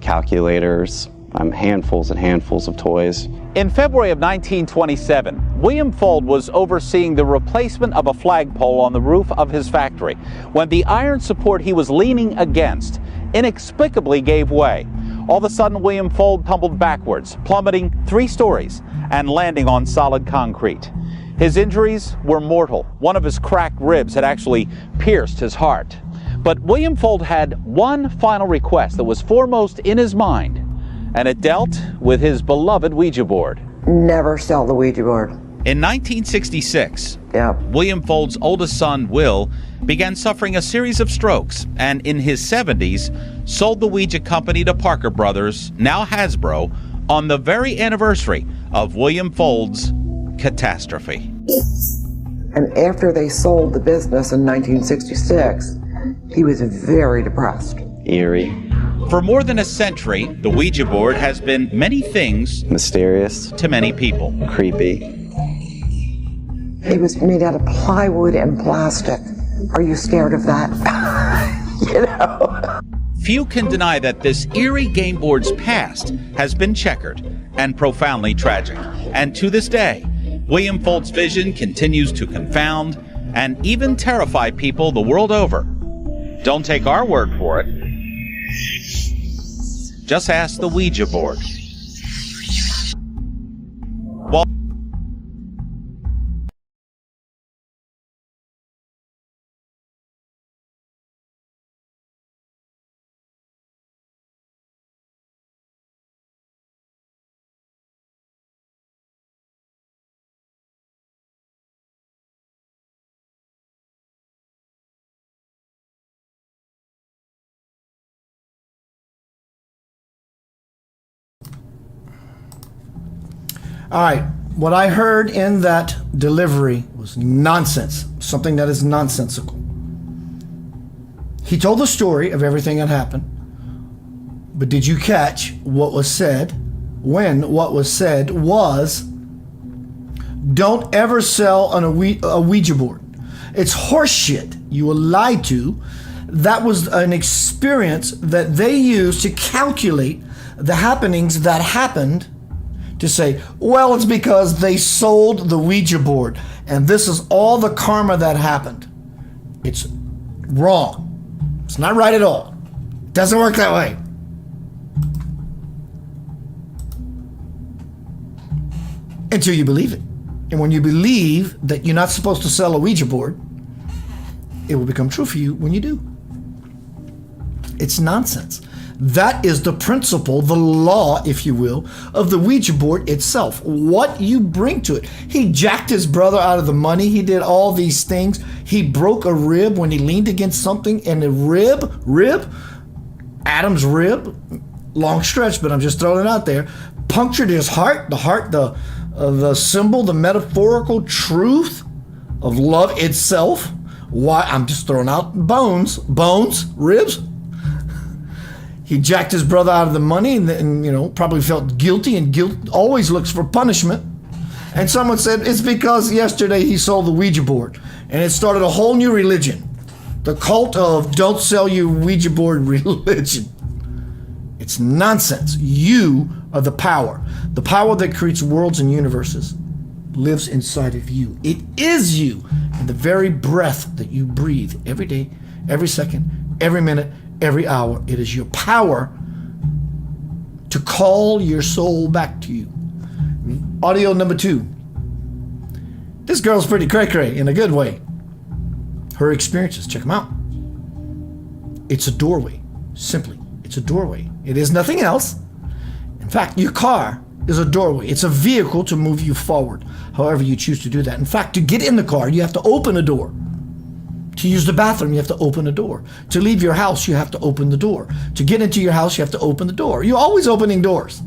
calculators, handfuls and handfuls of toys. In February of 1927, William Fold was overseeing the replacement of a flagpole on the roof of his factory when the iron support he was leaning against inexplicably gave way. All of a sudden, William Fold tumbled backwards, plummeting 3 stories and landing on solid concrete. His injuries were mortal. One of his cracked ribs had actually pierced his heart. But William Fold had one final request that was foremost in his mind, and it dealt with his beloved Ouija board. Never sell the Ouija board. In 1966, Yeah. William Fold's oldest son, Will, began suffering a series of strokes, and in his 70s, sold the Ouija company to Parker Brothers, now Hasbro, on the very anniversary of William Fold's catastrophe. And after they sold the business in 1966, he was very depressed. Eerie, For more than a century, the Ouija board has been many things mysterious, to many people. creepy. He was made out of plywood and plastic. Are you scared of that? You know? Few can deny that this eerie game board's past has been checkered and profoundly tragic. And to this day, William Fold's vision continues to confound and even terrify people the world over. Don't take our word for it. Just ask the Ouija board. Well, All right, what I heard in that delivery was nonsense, something that is nonsensical. He told the story of everything that happened, but did you catch what was said when what was said was, don't ever sell a Ouija board. It's horseshit. You were lied to. That was an experience that they used to calculate the happenings that happened, to say, well, it's because they sold the Ouija board and this is all the karma that happened. It's wrong. It's not right at all. Doesn't work that way. Until you believe it. And when you believe that you're not supposed to sell a Ouija board, it will become true for you when you do. It's nonsense. That is the principle, the law, if you will, of the Ouija board itself. What you bring to it. He jacked his brother out of the money. He did all these things. He broke a rib when he leaned against something, and the rib, Adam's rib, long stretch, but I'm just throwing it out there, punctured his heart, the symbol, the metaphorical truth of love itself. Why? I'm just throwing out bones, ribs. He jacked his brother out of the money and probably felt guilty, and guilt always looks for punishment. And someone said it's because yesterday he sold the Ouija board, and it started a whole new religion. The cult of don't sell your Ouija board religion. It's nonsense. You are the power. The power that creates worlds and universes lives inside of you. It is you. And the very breath that you breathe every day, every second, every minute, every hour, it is your power to call your soul back to you. Audio number 2. This girl's pretty cray-cray in a good way. Her experiences, check them out. It's a doorway. Simply, it's a doorway. It is nothing else. In fact, your car is a doorway. It's a vehicle to move you forward, however you choose to do that. In fact, to get in the car, you have to open a door. To use the bathroom, you have to open a door. To leave your house, you have to open the door. To get into your house, you have to open the door. You're always opening doors.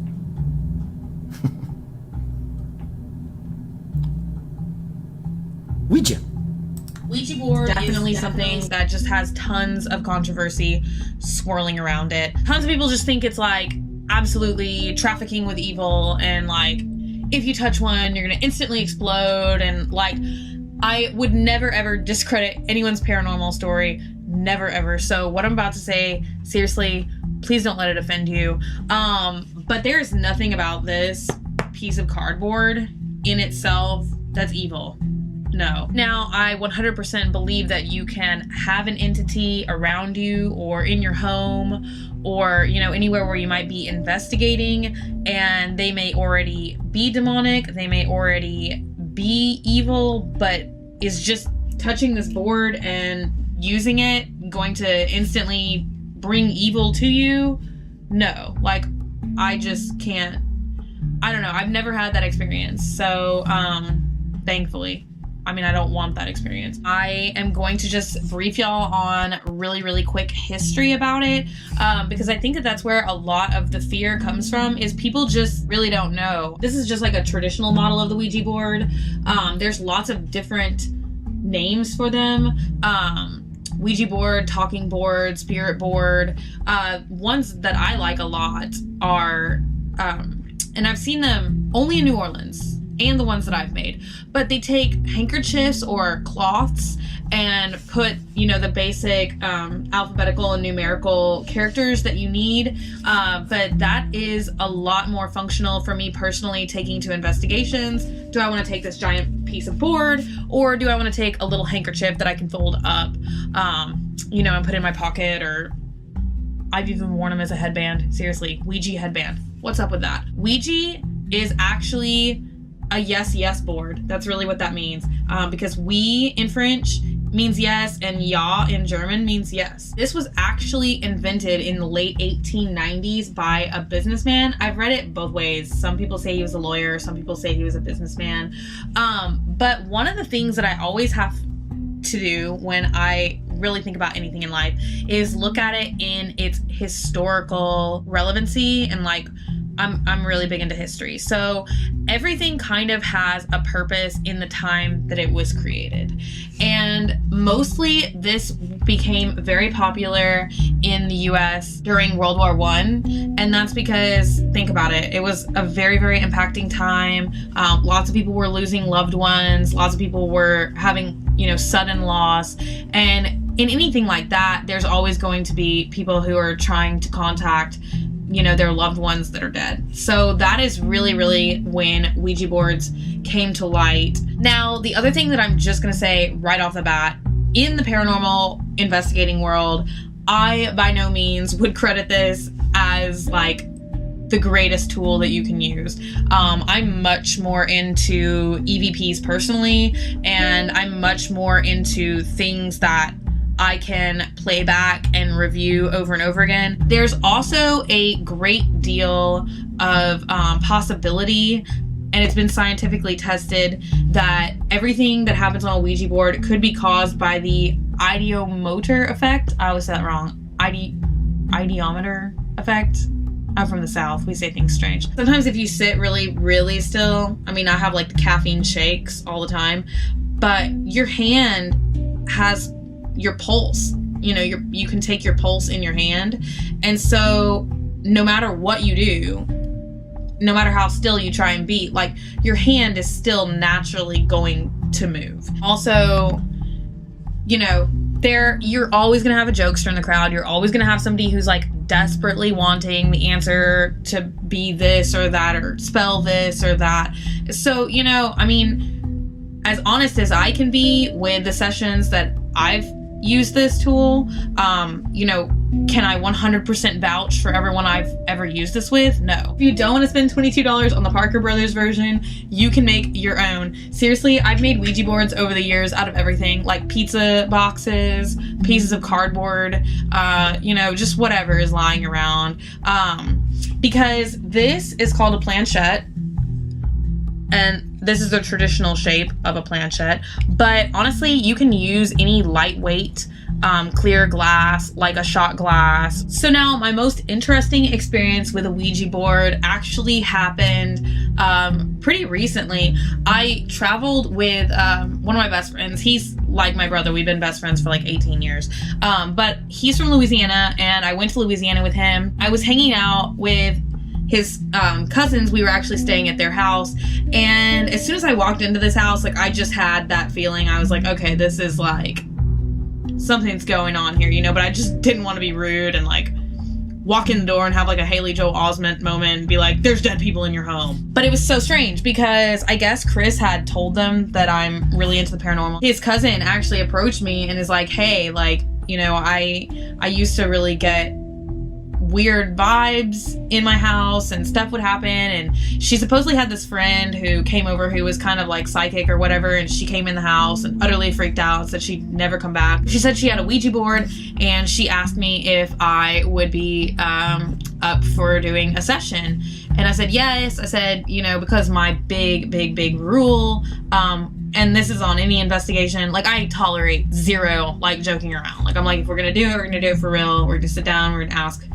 Ouija board definitely something that just has tons of controversy swirling around it. Tons of people just think it's like absolutely trafficking with evil, and like if you touch one, you're gonna instantly explode, and like I would never ever discredit anyone's paranormal story. Never ever. So what I'm about to say, seriously, please don't let it offend you. But there's nothing about this piece of cardboard in itself that's evil. No. Now, I 100% believe that you can have an entity around you or in your home or, anywhere where you might be investigating, and they may already be demonic, they may already be evil, but is just touching this board and using it going to instantly bring evil to you? No. Like, I just can't. I don't know. I've never had that experience. So, thankfully. I mean, I don't want that experience. I am going to just brief y'all on really, really quick history about it, because I think that that's where a lot of the fear comes from, is people just really don't know. This is just like a traditional model of the Ouija board. There's lots of different names for them. Ouija board, talking board, spirit board. Ones that I like a lot are, and I've seen them only in New Orleans, and the ones that I've made, but they take handkerchiefs or cloths and put, the basic alphabetical and numerical characters that you need. But that is a lot more functional for me personally, taking to investigations. Do I want to take this giant piece of board, or do I want to take a little handkerchief that I can fold up, and put in my pocket? Or I've even worn them as a headband. Seriously, Ouija headband. What's up with that? Ouija is actually a yes board. That's really what that means, because oui in French means yes, and ja in German means yes. This was actually invented in the late 1890s by a businessman. I've read it both ways. Some people say he was a lawyer, some people say he was a businessman. But one of the things that I always have to do when I really think about anything in life is look at it in its historical relevancy, and like I'm really big into history. So everything kind of has a purpose in the time that it was created. And mostly this became very popular in the US during World War I. And that's because, think about it, it was a very, very impacting time. Lots of people were losing loved ones. Lots of people were having, sudden loss. And in anything like that, there's always going to be people who are trying to contact their loved ones that are dead. So that is really, really when Ouija boards came to light. Now, the other thing that I'm just going to say right off the bat, in the paranormal investigating world, I by no means would credit this as like the greatest tool that you can use. I'm much more into EVPs personally, and I'm much more into things that I can play back and review over and over again. There's also a great deal of possibility, and it's been scientifically tested, that everything that happens on a Ouija board could be caused by the ideomotor effect. I always say that wrong. Ideometer effect. I'm from the South. We say things strange. Sometimes if you sit really, really still, I mean, I have like the caffeine shakes all the time, but your hand has your pulse. You know, you can take your pulse in your hand. And so no matter what you do, no matter how still you try and be, like, your hand is still naturally going to move. Also, you know, you're always going to have a jokester in the crowd. You're always going to have somebody who's like desperately wanting the answer to be this or that or spell this or that. So, you know, I mean, as honest as I can be with the sessions that I've used this tool, you know, can I 100% vouch for everyone I've ever used this with? No. If you don't want to spend $22 on the Parker Brothers version, you can make your own. Seriously, I've made Ouija boards over the years out of everything, like pizza boxes, pieces of cardboard, you know, just whatever is lying around. Because this is called a planchette, and this is the traditional shape of a planchette, but honestly, you can use any lightweight clear glass, like a shot glass. So now my most interesting experience with a Ouija board actually happened pretty recently. I traveled with one of my best friends. He's like my brother. We've been best friends for like 18 years. But he's from Louisiana, and I went to Louisiana with him. I was hanging out with his cousins. We were actually staying at their house, and as soon as I walked into this house, like, I just had that feeling. I was like, okay, this is like, something's going on here, you know, but I just didn't want to be rude and like walk in the door and have like a Haley Joel Osment moment and be like, there's dead people in your home. But it was so strange because I guess Chris had told them that I'm really into the paranormal. His cousin actually approached me and is like, hey, like, you know, I used to really get weird vibes in my house and stuff would happen, and she supposedly had this friend who came over who was kind of like psychic or whatever, and she came in the house and utterly freaked out, said she'd never come back. She said she had a Ouija board, and she asked me if I would be up for doing a session, and I said yes. I said, you know, because my big rule, and this is on any investigation, like, I tolerate zero like joking around. Like, I'm like, if we're gonna do it, we're gonna do it for real. We're gonna sit down, we're gonna ask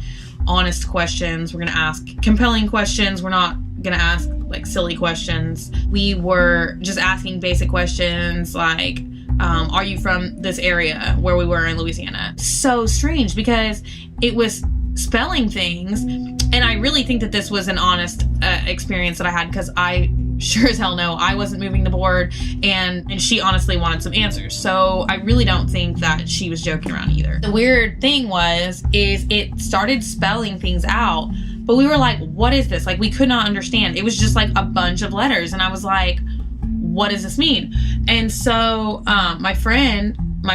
honest questions, we're gonna ask compelling questions, we're not gonna ask like silly questions. We were just asking basic questions like, are you from this area where we were in Louisiana? So strange because it was spelling things, and I really think that this was an honest experience that I had, because I sure as hell know I wasn't moving the board, and she honestly wanted some answers. So I really don't think that she was joking around either. The weird thing is it started spelling things out, but we were like, what is this? Like, we could not understand. It was just like a bunch of letters, and I was like, what does this mean? And so my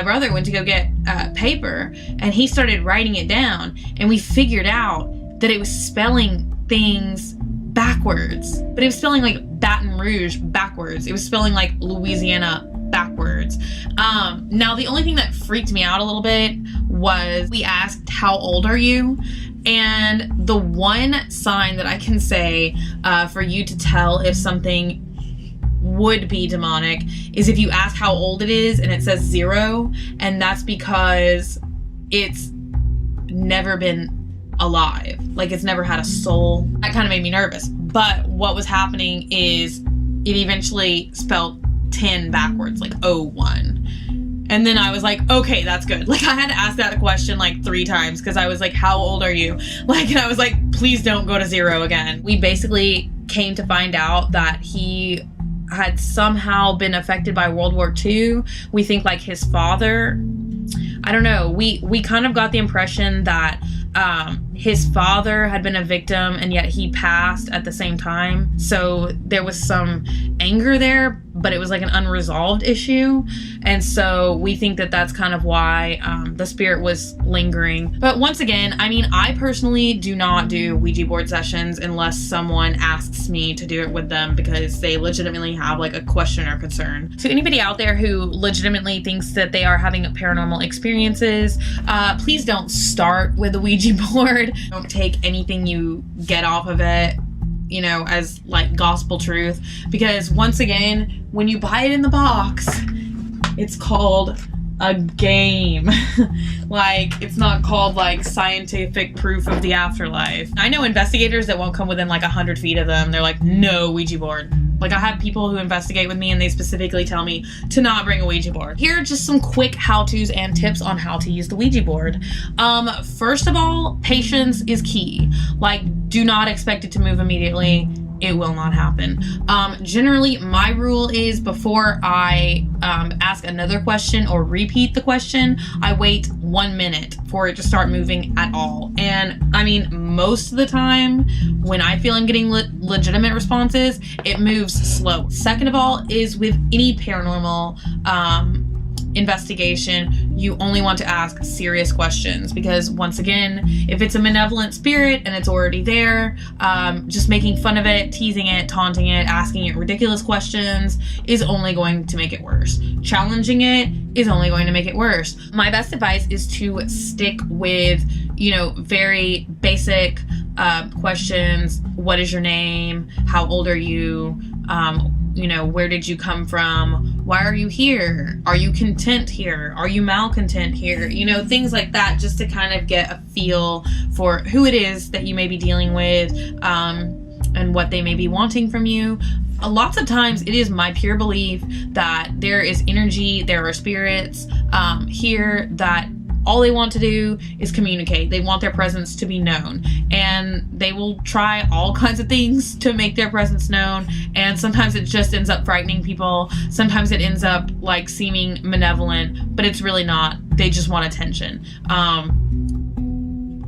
brother went to go get paper, and he started writing it down, and we figured out that it was spelling things backwards, but it was spelling like Baton Rouge backwards. It was spelling like Louisiana backwards. Now the only thing that freaked me out a little bit was we asked, how old are you? And the one sign that I can say for you to tell if something would be demonic is if you ask how old it is and it says 0, and that's because it's never been alive. Like, it's never had a soul. That kind of made me nervous. But what was happening is it eventually spelled 10 backwards, like 01. And then I was like, okay, that's good. Like, I had to ask that question like 3 times because I was like, how old are you? Like, and I was like, please don't go to 0 again. We basically came to find out that he had somehow been affected by World War II. We think like his father, I don't know. We kind of got the impression that his father had been a victim and yet he passed at the same time. So there was some anger there, but it was like an unresolved issue. And so we think that that's kind of why the spirit was lingering. But once again, I mean, I personally do not do Ouija board sessions unless someone asks me to do it with them because they legitimately have like a question or concern. To anybody out there who legitimately thinks that they are having paranormal experiences, please don't start with the Ouija board. Don't take anything you get off of it, you know, as like gospel truth, because once again, when you buy it in the box, it's called a game. Like, it's not called like scientific proof of the afterlife. I know investigators that won't come within like 100 feet of them. They're like, no Ouija board. Like, I have people who investigate with me and they specifically tell me to not bring a Ouija board. Here are just some quick how-tos and tips on how to use the Ouija board. First of all, patience is key. Like, do not expect it to move immediately. It will not happen. Generally, my rule is before I ask another question or repeat the question, I wait 1 minute for it to start moving at all. And I mean, most of the time when I feel I'm getting legitimate responses, it moves slow. Second of all is with any paranormal investigation, you only want to ask serious questions, because once again, if it's a malevolent spirit and it's already there, just making fun of it, teasing it, taunting it, asking it ridiculous questions is only going to make it worse. Challenging it is only going to make it worse. My best advice is to stick with, you know, very basic questions. What is your name? How old are you? You know, where did you come from? Why are you here? Are you content here? Are you malcontent here? You know, things like that, just to kind of get a feel for who it is that you may be dealing with, and what they may be wanting from you. Lots of times it is my pure belief that there is energy, there are spirits here that all they want to do is communicate. They want their presence to be known, and they will try all kinds of things to make their presence known. And sometimes it just ends up frightening people. Sometimes it ends up like seeming malevolent, but it's really not. They just want attention.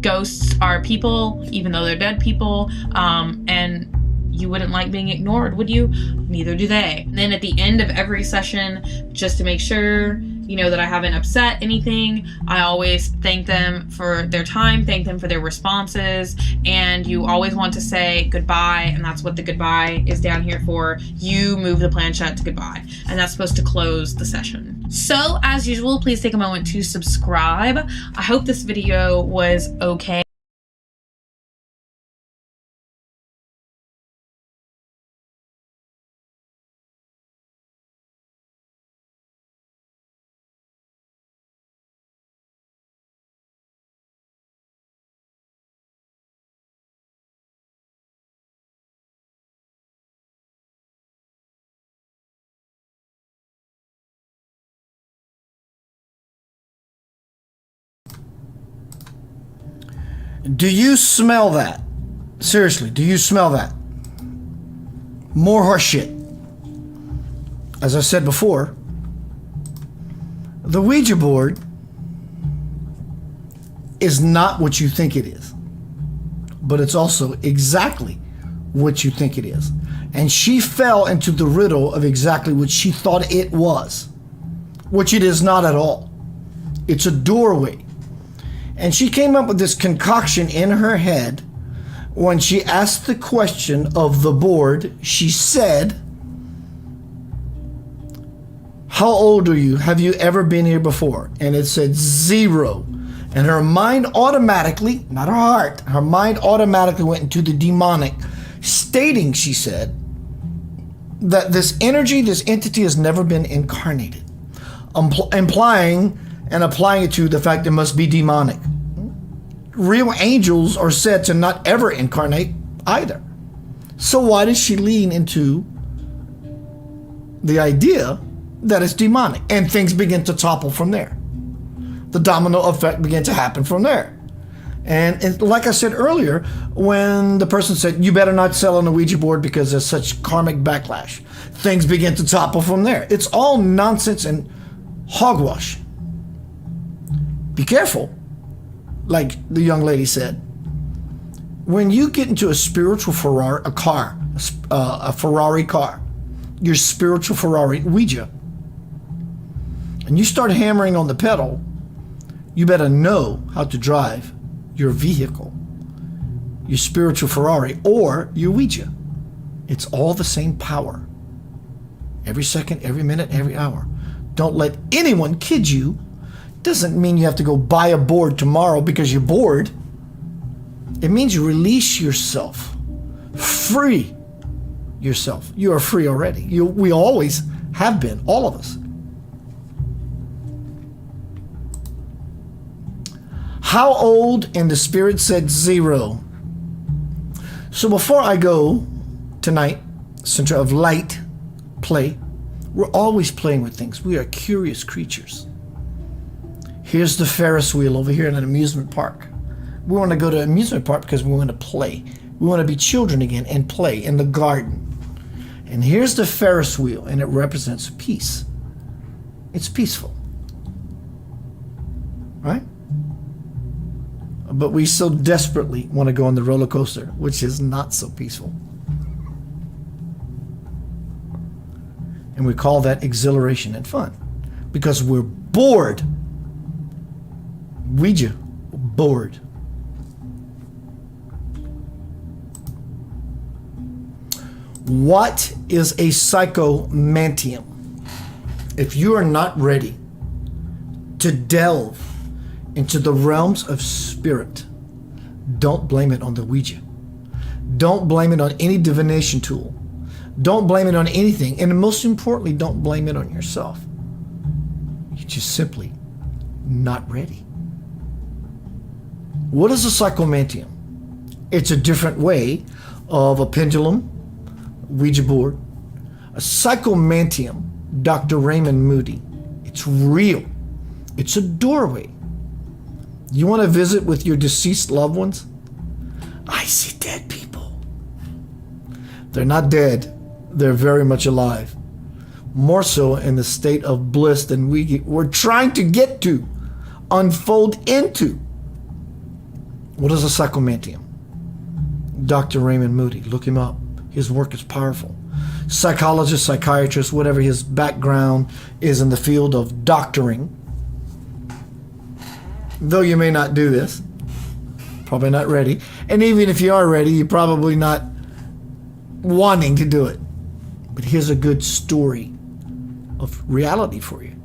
Ghosts are people, even though they're dead people, and you wouldn't like being ignored, would you? Neither do they. And then at the end of every session, just to make sure, you know, that I haven't upset anything, I always thank them for their time, thank them for their responses, and you always want to say goodbye, and that's what the goodbye is down here for. You move the planchette to goodbye, and that's supposed to close the session. So, as usual, please take a moment to subscribe. I hope this video was okay. Do you smell that? Seriously, do you smell that? More horse shit. As I said before, the Ouija board is not what you think it is, but it's also exactly what you think it is. And she fell into the riddle of exactly what she thought it was, which it is not at all. It's a doorway. And she came up with this concoction in her head. When she asked the question of the board, she said, "How old are you? Have you ever been here before?" And it said 0. And her mind automatically, not her heart, her mind automatically went into the demonic, stating, she said, that this energy, this entity has never been incarnated, implying and applying it to the fact it must be demonic. Real angels are said to not ever incarnate either. So why does she lean into the idea that it's demonic? And things begin to topple from there. The domino effect began to happen from there. And like I said earlier, when the person said, "You better not sell on a Ouija board because there's such karmic backlash," things begin to topple from there. It's all nonsense and hogwash. Be careful, like the young lady said. When you get into a spiritual Ferrari, a Ferrari car, your spiritual Ferrari, Ouija, and you start hammering on the pedal, you better know how to drive your vehicle, your spiritual Ferrari, or your Ouija. It's all the same power. Every second, every minute, every hour. Don't let anyone kid you. Doesn't mean you have to go buy a board tomorrow because you're bored. It means you release yourself. Free yourself. You are free already. We always have been, all of us. How old? And the spirit said 0. So before I go tonight, Center of Light, play, we're always playing with things. We are curious creatures. Here's the Ferris wheel over here in an amusement park. We want to go to an amusement park because we want to play. We want to be children again and play in the garden. And here's the Ferris wheel, and it represents peace. It's peaceful. Right? But we so desperately want to go on the roller coaster, which is not so peaceful. And we call that exhilaration and fun because we're bored. Ouija, bored. What is a psychomantium? If you are not ready to delve into the realms of spirit, don't blame it on the Ouija. Don't blame it on any divination tool. Don't blame it on anything. And most importantly, don't blame it on yourself. You're just simply not ready. What is a psychomantium? It's a different way of a pendulum, Ouija board. A psychomantium, Dr. Raymond Moody. It's real. It's a doorway. You want to visit with your deceased loved ones? I see dead people. They're not dead. They're very much alive. More so in the state of bliss than we're trying to get to, unfold into. What is a psychomantium? Dr. Raymond Moody. Look him up. His work is powerful. Psychologist, psychiatrist, whatever his background is in the field of doctoring. Though you may not do this, probably not ready. And even if you are ready, you're probably not wanting to do it. But here's a good story of reality for you.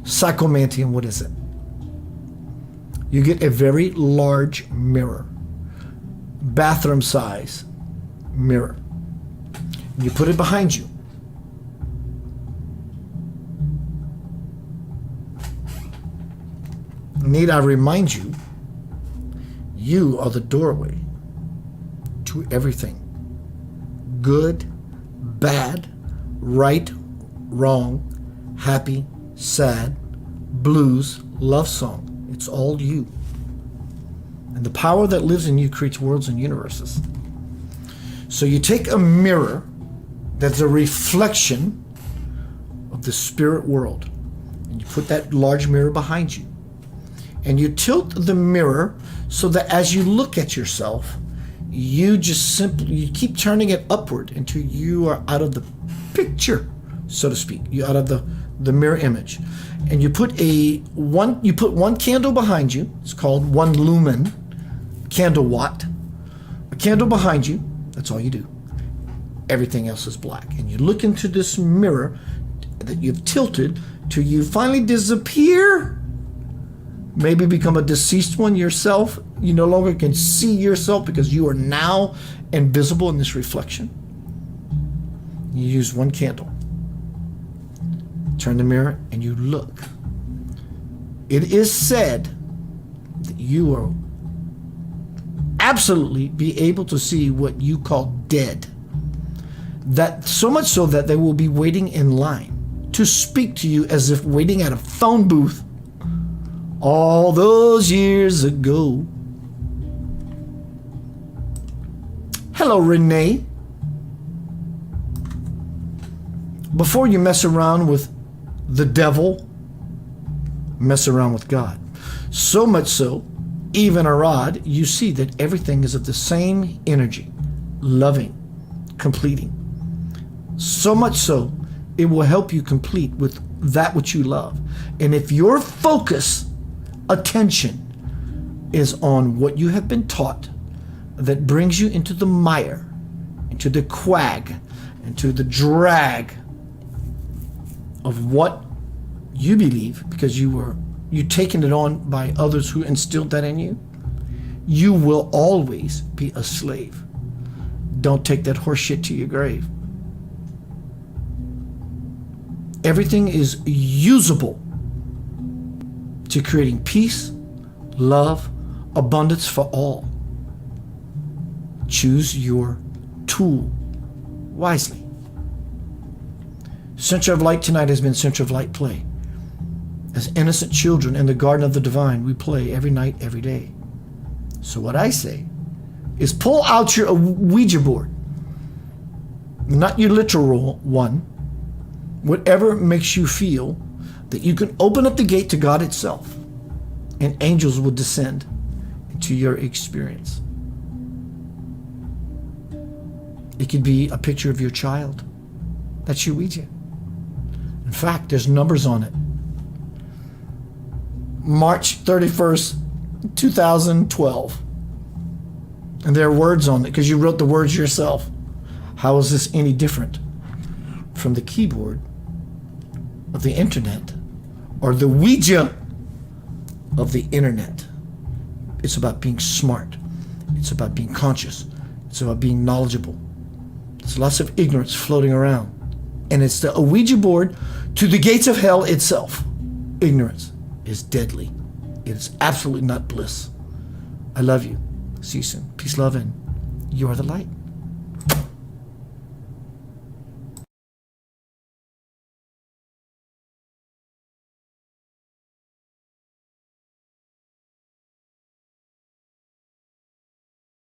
Psychomantium, what is it? You get a very large mirror, bathroom size mirror. You put it behind you. Need I remind you, you are the doorway to everything. Good, bad, right, wrong, happy, sad, blues, love song. It's all you. And the power that lives in you creates worlds and universes. So you take a mirror that's a reflection of the spirit world, and you put that large mirror behind you. And you tilt the mirror so that as you look at yourself, you keep turning it upward until you are out of the picture, so to speak. You're out of the mirror image. And you put one candle behind you. It's called 1 lumen candle watt. A candle behind you. That's all you do. Everything else is black. And you look into this mirror that you've tilted till you finally disappear. Maybe become a deceased one yourself. You no longer can see yourself because you are now invisible in this reflection. You use one candle. Turn the mirror and you look. It is said that you will absolutely be able to see what you call dead. That so much so that they will be waiting in line to speak to you as if waiting at a phone booth all those years ago. Hello, Renee. Before you mess around with the devil, mess around with God. So much so, even Arad, you see that everything is of the same energy, loving, completing. So much so, it will help you complete with that which you love. And if your focus, attention, is on what you have been taught that brings you into the mire, into the quag, into the drag of what you believe, because you taken it on by others who instilled that in you, you will always be a slave. Don't take that horse shit to your grave. Everything is usable to creating peace, love, abundance for all. Choose your tool wisely. Center of Light tonight has been Center of Light play. As innocent children in the garden of the divine, we play every night, every day. So what I say is pull out your Ouija board, not your literal one, whatever makes you feel that you can open up the gate to God itself, and angels will descend into your experience. It could be a picture of your child. That's your Ouija. In fact, there's numbers on it. March 31st, 2012. And there are words on it because you wrote the words yourself. How is this any different from the keyboard of the internet or the Ouija of the internet? It's about being smart. It's about being conscious. It's about being knowledgeable. There's lots of ignorance floating around. And it's the Ouija board to the gates of hell itself. Ignorance is deadly. It is absolutely not bliss. I love you. See you soon. Peace, love, and you are the light.